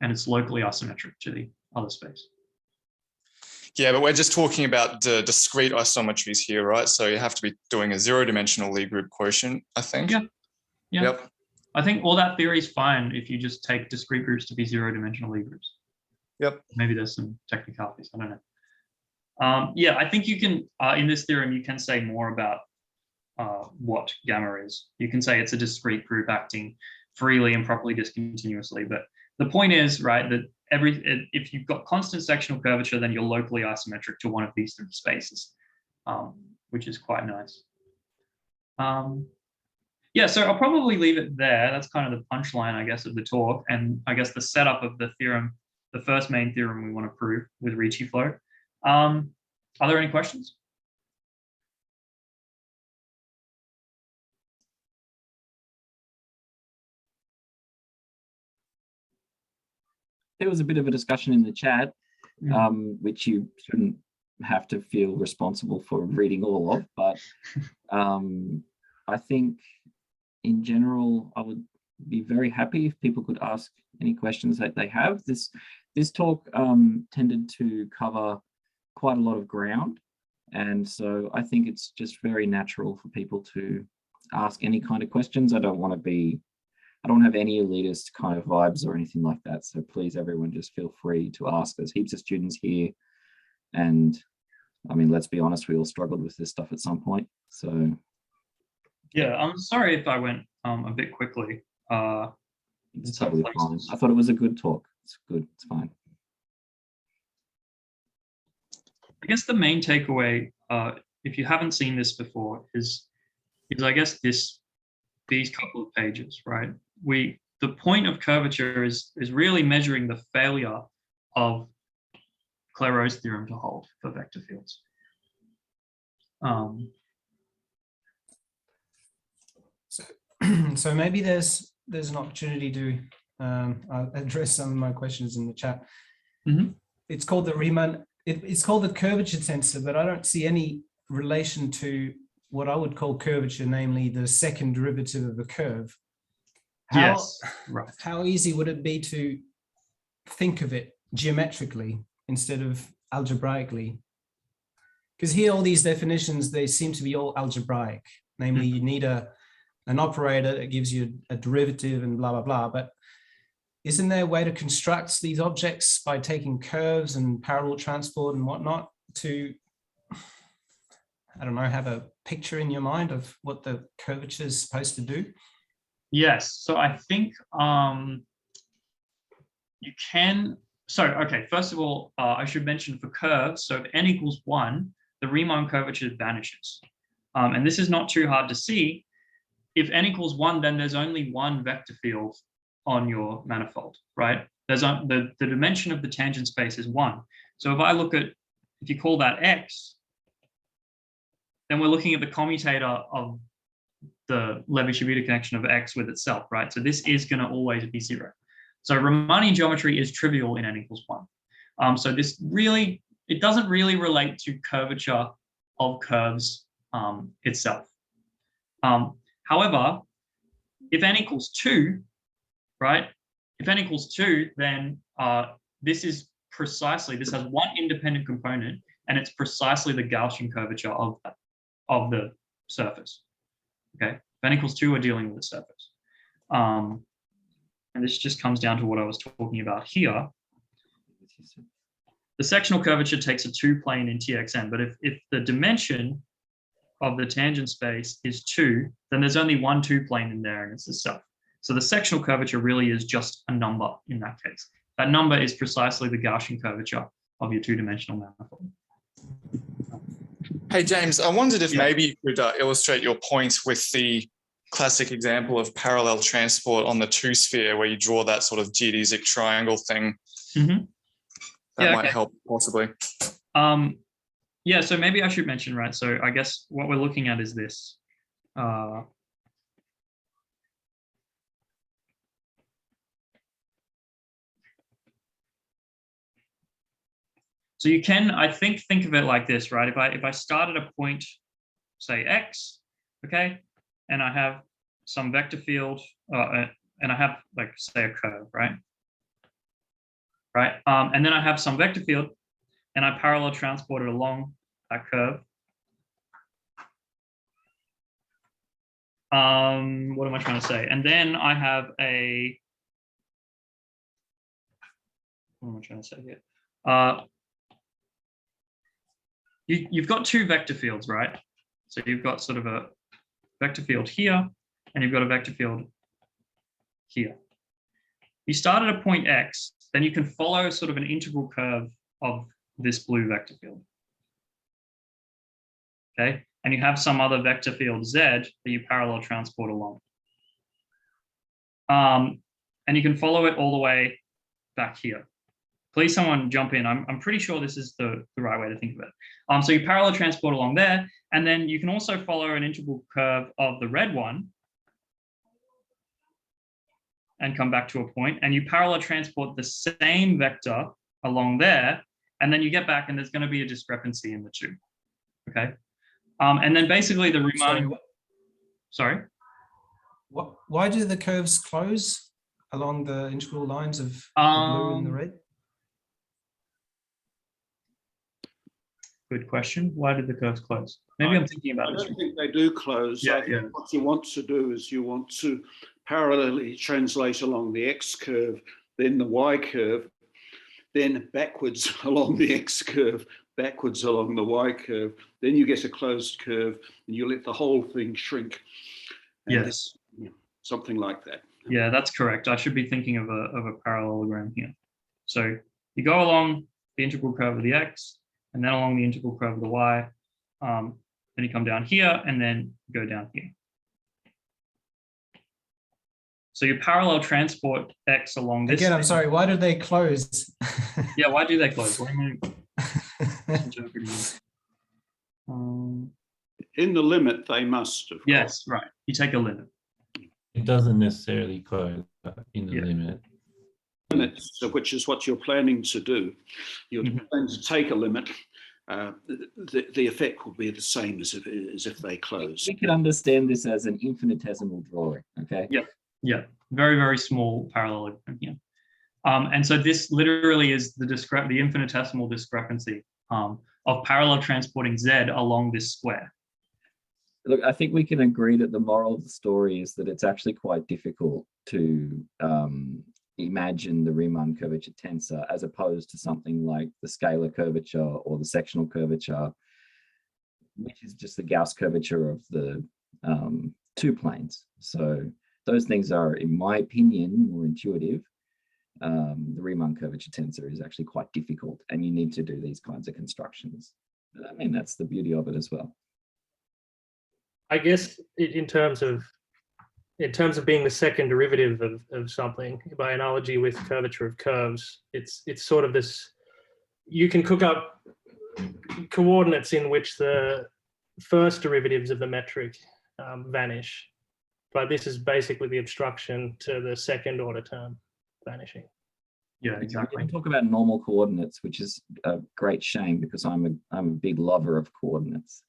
and it's locally isometric to the other space. Yeah, but we're just talking about the discrete isometries here, right? So you have to be doing a zero-dimensional Lie group quotient, I think. Yeah. Yeah. Yep. I think all that theory is fine if you just take discrete groups to be zero-dimensional Lie groups. Yep. Maybe there's some technicalities. I don't know. Yeah, I think you can, in this theorem, you can say more about what gamma is. You can say it's a discrete group acting freely and properly discontinuously. But the point is, right, that if you've got constant sectional curvature, then you're locally isometric to one of these three spaces, which is quite nice. Yeah, so I'll probably leave it there. That's kind of the punchline, I guess, of the talk, and I guess the setup of the theorem, the first main theorem we want to prove with Ricci flow. Are there any questions? There was a bit of a discussion in the chat, which you shouldn't have to feel responsible for reading all of, but I think in general, I would be very happy if people could ask any questions that they have. This talk tended to cover quite a lot of ground, and so I think it's just very natural for people to ask any kind of questions. I don't have any elitist kind of vibes or anything like that. So please, everyone, just feel free to ask. There's heaps of students here. And I mean, let's be honest, we all struggled with this stuff at some point. So. Yeah, I'm sorry if I went a bit quickly. It's totally fine. I thought it was a good talk. It's good, it's fine. I guess the main takeaway, if you haven't seen this before, is I guess these couple of pages, right? The point of curvature is really measuring the failure of Clairaut's theorem to hold for vector fields. So maybe there's an opportunity to I'll address some of my questions in the chat. It's called the Riemann. It's called the curvature tensor, but I don't see any relation to what I would call curvature, namely the second derivative of a curve. Yes, right. How easy would it be to think of it geometrically instead of algebraically? Because here, all these definitions, they seem to be all algebraic. Namely, you need an operator that gives you a derivative and blah, blah, blah. But isn't there a way to construct these objects by taking curves and parallel transport and whatnot to, I don't know, have a picture in your mind of what the curvature is supposed to do? Yes, so I think you can. So, okay, first of all, I should mention for curves, so if n equals 1, the Riemann curvature vanishes. And this is not too hard to see. If n equals 1, then there's only one vector field on your manifold, right? There's the dimension of the tangent space is 1. So if you call that x, then we're looking at the commutator of the Levy-Trivita connection of x with itself, right? So this is going to always be 0. So Riemannian geometry is trivial in n equals 1. So this really, it doesn't really relate to curvature of curves itself. However, if n equals 2, right? If n equals 2, then this has one independent component, and it's precisely the Gaussian curvature of the surface. Okay, if n equals 2, we're dealing with the surface. And this just comes down to what I was talking about here. The sectional curvature takes a 2-plane in TXN, but if the dimension of the tangent space is 2, then there's only one 2-plane in there, and it's the self. So the sectional curvature really is just a number in that case. That number is precisely the Gaussian curvature of your 2-dimensional manifold. Hey, James, I wondered if maybe you could illustrate your point with the classic example of parallel transport on the 2-sphere, where you draw that sort of geodesic triangle thing. That might help, possibly. Yeah, so maybe I should mention, right? So I guess what we're looking at is this. So you can, I think of it like this, right? If I start at a point, say x, okay, and I have some vector field, and I have, like, say, a curve, right? right? And then I have some vector field, and I parallel transport it along that curve. What am I trying to say? And then I have a, what am I trying to say here? You've got two vector fields, right? So you've got sort of a vector field here, and you've got a vector field here. You start at a point X, then you can follow sort of an integral curve of this blue vector field. Okay, and you have some other vector field Z that you parallel transport along. And you can follow it all the way back here. Please someone jump in. I'm pretty sure this is the right way to think of it. So you parallel transport along there, and then you can also follow an integral curve of the red one and come back to a point, and you parallel transport the same vector along there, and then you get back and there's going to be a discrepancy in the two. Okay. And then basically the Riemann. Sorry. Why do the curves close along the integral lines of the blue and the red? Good question. Why did the curves close? Maybe I'm thinking about I this. don't think they do close. Yeah, I think what you want to do is you want to parallelly translate along the X curve, then the Y curve, then backwards along the X curve, backwards along the Y curve. Then you get a closed curve and you let the whole thing shrink. And Yes. something like that. Yeah, that's correct. I should be thinking of a parallelogram here. So you go along the integral curve of the X, and then along the integral curve of the Y. Then you come down here and then go down here. So you parallel transport X along this. Again, I'm sorry, why do they close? Yeah, why do they close? What do you mean? In the limit, they must have. Yes, right. You take a limit. It doesn't necessarily close in the Yeah. limit. Limits, which is what you're planning to do. You're planning to take a limit. The effect will be the same as if they close. We could understand this as an infinitesimal drawing, okay? Yeah, very, very small parallelogram here. And so this literally is the infinitesimal discrepancy of parallel transporting Z along this square. Look, I think we can agree that the moral of the story is that it's actually quite difficult to imagine the Riemann curvature tensor as opposed to something like the scalar curvature or the sectional curvature, which is just the Gauss curvature of the two planes. So those things are, in my opinion, more intuitive. The Riemann curvature tensor is actually quite difficult, and you need to do these kinds of constructions. I mean, that's the beauty of it as well. I guess in terms of being the second derivative of something, by analogy with curvature of curves, it's sort of this, you can cook up coordinates in which the first derivatives of the metric vanish, but this is basically the obstruction to the second order term vanishing. Yeah, exactly. We didn't talk about normal coordinates, which is a great shame because I'm a big lover of coordinates.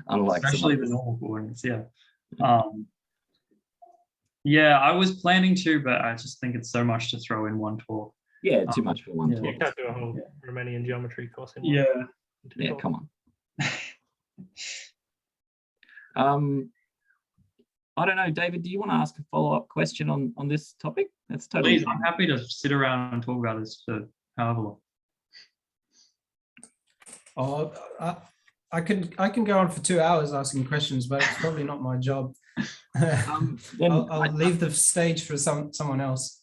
Unlike especially the normal coordinates, yeah. Yeah, I was planning to, but I just think it's so much to throw in one talk. Yeah, too much for one yeah. talk. You can't do a whole Romanian geometry course in Yeah. Yeah, come on. I don't know, David, do you want to ask a follow-up question on this topic? That's totally Please, I'm happy to sit around and talk about this for however long. Oh, I can go on for 2 hours asking questions, but it's probably not my job. I'll leave the stage for someone else.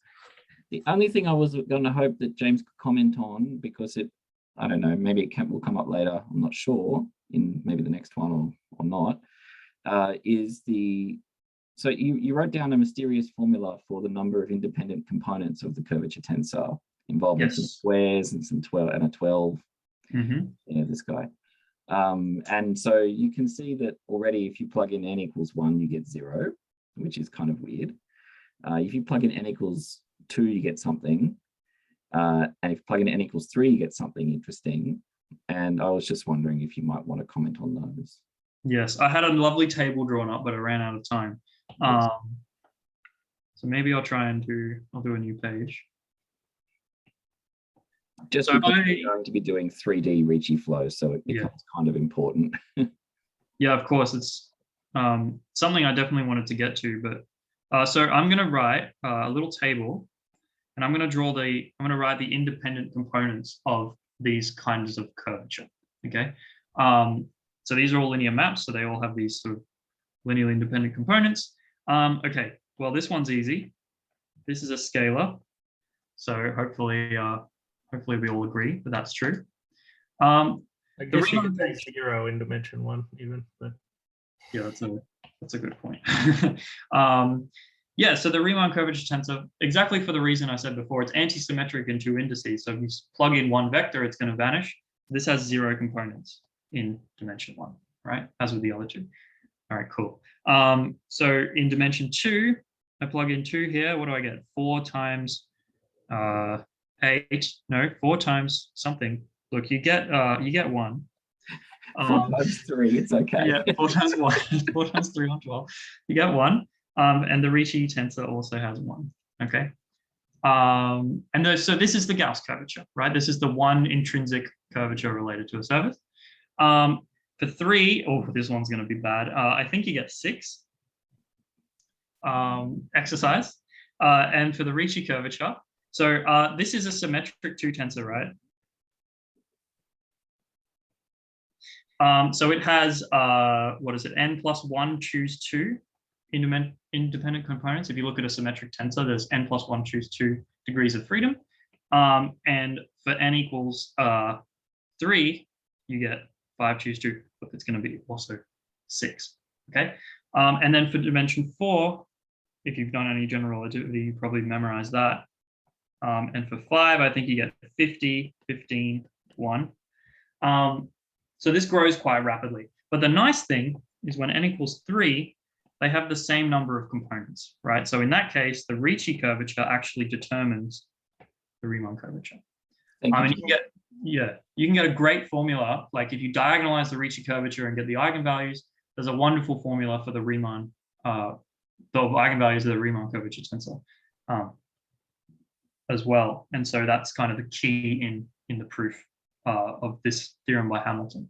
The only thing I was going to hope that James could comment on, because I don't know, maybe it will come up later, I'm not sure, in maybe the next one or not, is so you wrote down a mysterious formula for the number of independent components of the curvature tensor involving some squares and some 12 and a 12. Yeah, this guy. And so you can see that already if you plug in n equals 1, you get 0, which is kind of weird. If you plug in n equals 2, you get something. And if you plug in n equals 3, you get something interesting. And I was just wondering if you might want to comment on those. Yes, I had a lovely table drawn up, but I ran out of time. So maybe I'll do a new page. Just So because we're going to be doing 3D Ricci flows, so it becomes kind of important. Yeah, of course, it's something I definitely wanted to get to, but so I'm going to write a little table, and I'm going to write the independent components of these kinds of curvature. Okay, so these are all linear maps, so they all have these sort of linearly independent components. Okay, well, this one's easy. This is a scalar, so hopefully we all agree that that's true. I guess you could take 0 in dimension 1 even. But. Yeah, that's a good point. Yeah, so the Riemann curvature tensor, exactly for the reason I said before, it's anti-symmetric in 2 indices. So if you plug in one vector, it's going to vanish. This has 0 components in dimension 1, right? As with the other 2. All right, cool. So in dimension 2, I plug in 2 here. What do I get? 4 times 8. No, 4 times something. Look, you get 1. 4 times 3, it's okay. Yeah, 4 times 1, 4 times 3 on 12. You get 1. And the Ricci tensor also has 1. Okay. So this is the Gauss curvature, right? This is the one intrinsic curvature related to a surface. For 3, this one's going to be bad. I think you get 6 exercise. And for the Ricci curvature, so this is a symmetric 2 tensor, right? So it has, what is it, n plus 1 choose 2 independent components. If you look at a symmetric tensor, there's n plus 1 choose 2 degrees of freedom. And for n equals 3, you get 5 choose 2. Look, it's going to be also 6. Okay. And then for dimension 4, if you've done any general relativity, you probably memorized that. And for 5, I think you get 50, 15, 1. So this grows quite rapidly. But the nice thing is when n equals 3, they have the same number of components, right? So in that case, the Ricci curvature actually determines the Riemann curvature. You can get a great formula. Like if you diagonalize the Ricci curvature and get the eigenvalues, there's a wonderful formula for the Riemann, the eigenvalues of the Riemann curvature tensor as well. And so that's kind of the key in the proof of this theorem by Hamilton.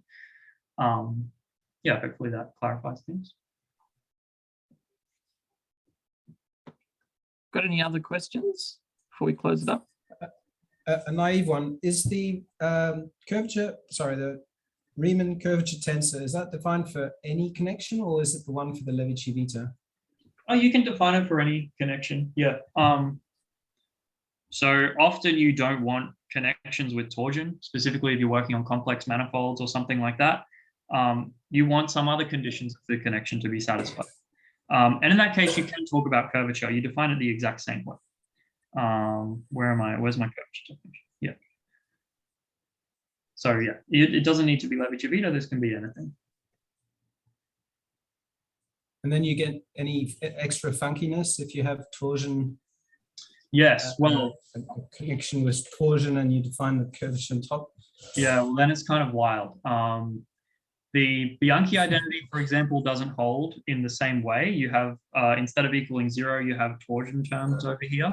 Yeah, hopefully that clarifies things. Got any other questions before we close it up? A naive one. Is the the Riemann curvature tensor, is that defined for any connection or is it the one for the Levy Trivita? Oh, you can define it for any connection. Yeah. So often you don't want connections with torsion, specifically if you're working on complex manifolds or something like that. You want some other conditions of the connection to be satisfied. And in that case, you can talk about curvature. You define it the exact same way. Where's my curvature definition? Yeah. So yeah, it doesn't need to be Levy Trivita. This can be anything. And then you get any extra funkiness if you have torsion. Yes, well, a connection with torsion and you define the curvature on top. Yeah, well, then it's kind of wild. The Bianchi identity, for example, doesn't hold in the same way. You have, instead of equaling 0, you have torsion terms over here.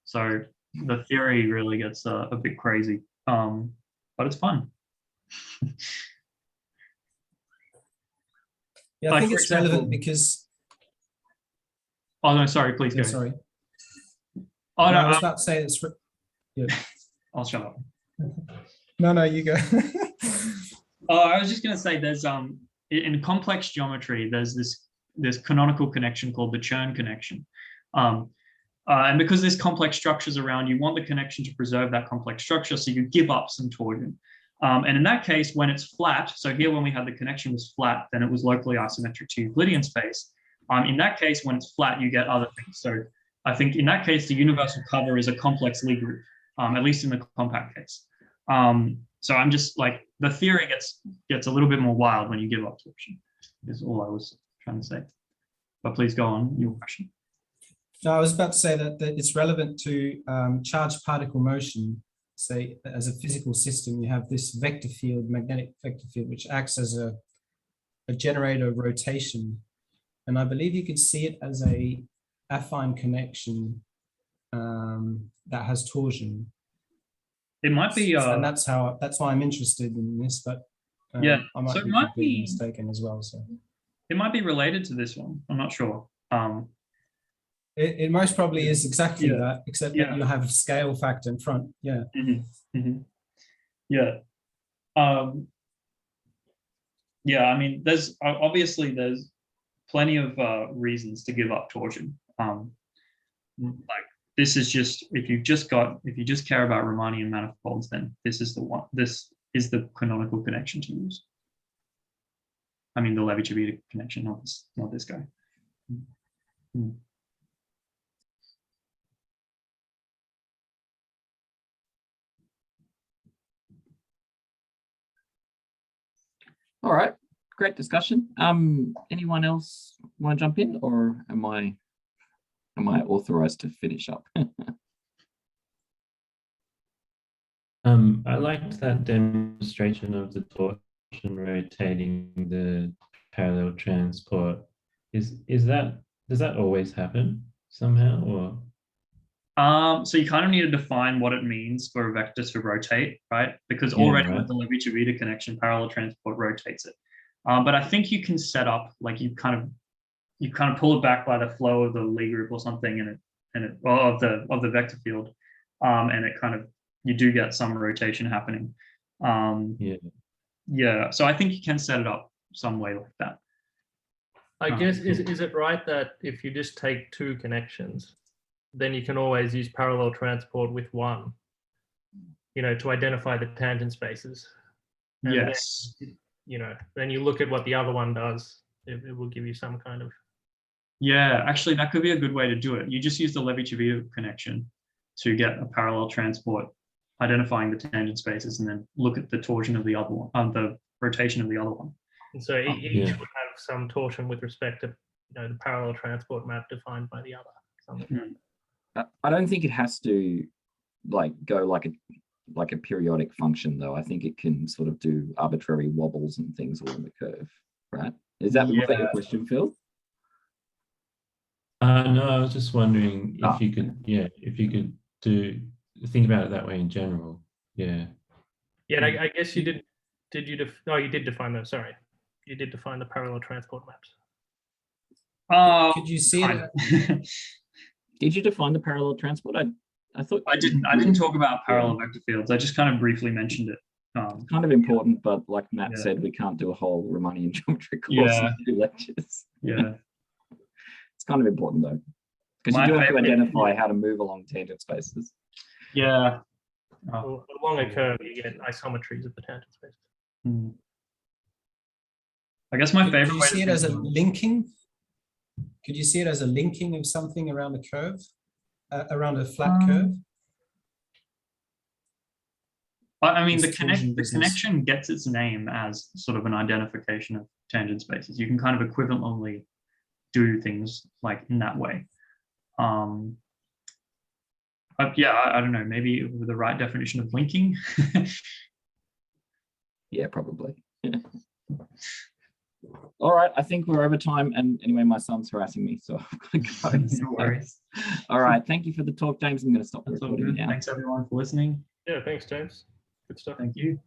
So the theory really gets a bit crazy, but it's fun. Yeah, I think it's relevant because. Oh no, sorry, please go. Sorry. Oh no, I was about to say it's. Yeah. I'll shut up. No, you go. Oh, I was just going to say, there's in complex geometry, there's this canonical connection called the Churn Connection, and because there's complex structures around, you want the connection to preserve that complex structure, so you give up some torsion. And in that case, when it's flat, so here when we had the connection was flat, then it was locally isometric to Euclidean space. In that case, when it's flat, you get other things. So I think in that case, the universal cover is a complex Lie group, at least in the compact case. So I'm just like, the theory gets a little bit more wild when you give up torsion, is all I was trying to say. But please go on, your question. No, I was about to say that it's relevant to charged particle motion. Say, as a physical system, you have this vector field, magnetic vector field, which acts as a generator of rotation. And I believe you could see it as a affine connection that has torsion. It might be. And that's why I'm interested in this, but Yeah, I might so it be might completely be- mistaken as well. So It might be related to this one. I'm not sure. it most probably is exactly Yeah. that, except Yeah. that you have a scale factor in front. Yeah. Yeah. Yeah, I mean, there's plenty of reasons to give up torsion. Like this is just if you just care about Riemannian manifolds, then this is the one. This is the canonical connection to use. I mean, the Levy-Trivita connection, not this guy. All right, great discussion. Anyone else want to jump in, or am I authorized to finish up? I liked that demonstration of the torsion rotating the parallel transport. Does that always happen somehow, or? So you kind of need to define what it means for a vector to rotate, right? Because Yeah, already right. with the Levy-Trivita connection, parallel transport rotates it. But I think you can set up like you kind of pull it back by the flow of the Lie group or something, of the vector field, and it kind of you do get some rotation happening. Yeah. So I think you can set it up some way like that. I guess is it right that if you just take two connections, then you can always use parallel transport with one, to identify the tangent spaces. And Yes. then, then you look at what the other one does. It will give you some kind of. Yeah, actually, that could be a good way to do it. You just use the Levy-Trivita connection to get a parallel transport, identifying the tangent spaces, and then look at the torsion of the other one, the rotation of the other one. And so each would have some torsion with respect to the parallel transport map defined by the other. Something. I don't think it has to go like a periodic function, though. I think it can sort of do arbitrary wobbles and things along the curve, right? Was that your question, Phil? No, I was just wondering if you could think about it that way in general. Yeah. Yeah, I guess you did. You did define those. Sorry, you did define the parallel transport maps. Could you see it? Did you define the parallel transport? I thought I didn't talk about parallel vector fields. I just kind of briefly mentioned it. It's kind of important, but like Matt said, we can't do a whole Romanian geometry course in 2 lectures. Yeah. It's kind of important though, because you do have to identify how to move along tangent spaces. Yeah. Well, along a curve, you get isometries of the tangent spaces. I guess my favorite. Could you see it as a linking? Could you see it as a linking of something around a curve, around a flat curve? I mean, the connection gets its name as sort of an identification of tangent spaces. You can kind of equivalently do things like in that way. But yeah, I don't know, maybe with the right definition of linking. Yeah, probably. All right, I think we're over time. And anyway, my son's harassing me, so I've got to go. No worries. All right, thank you for the talk, James. I'm going to stop the That's all recording good. now. Thanks everyone for listening. Yeah, thanks, James. Good stuff. Thank you.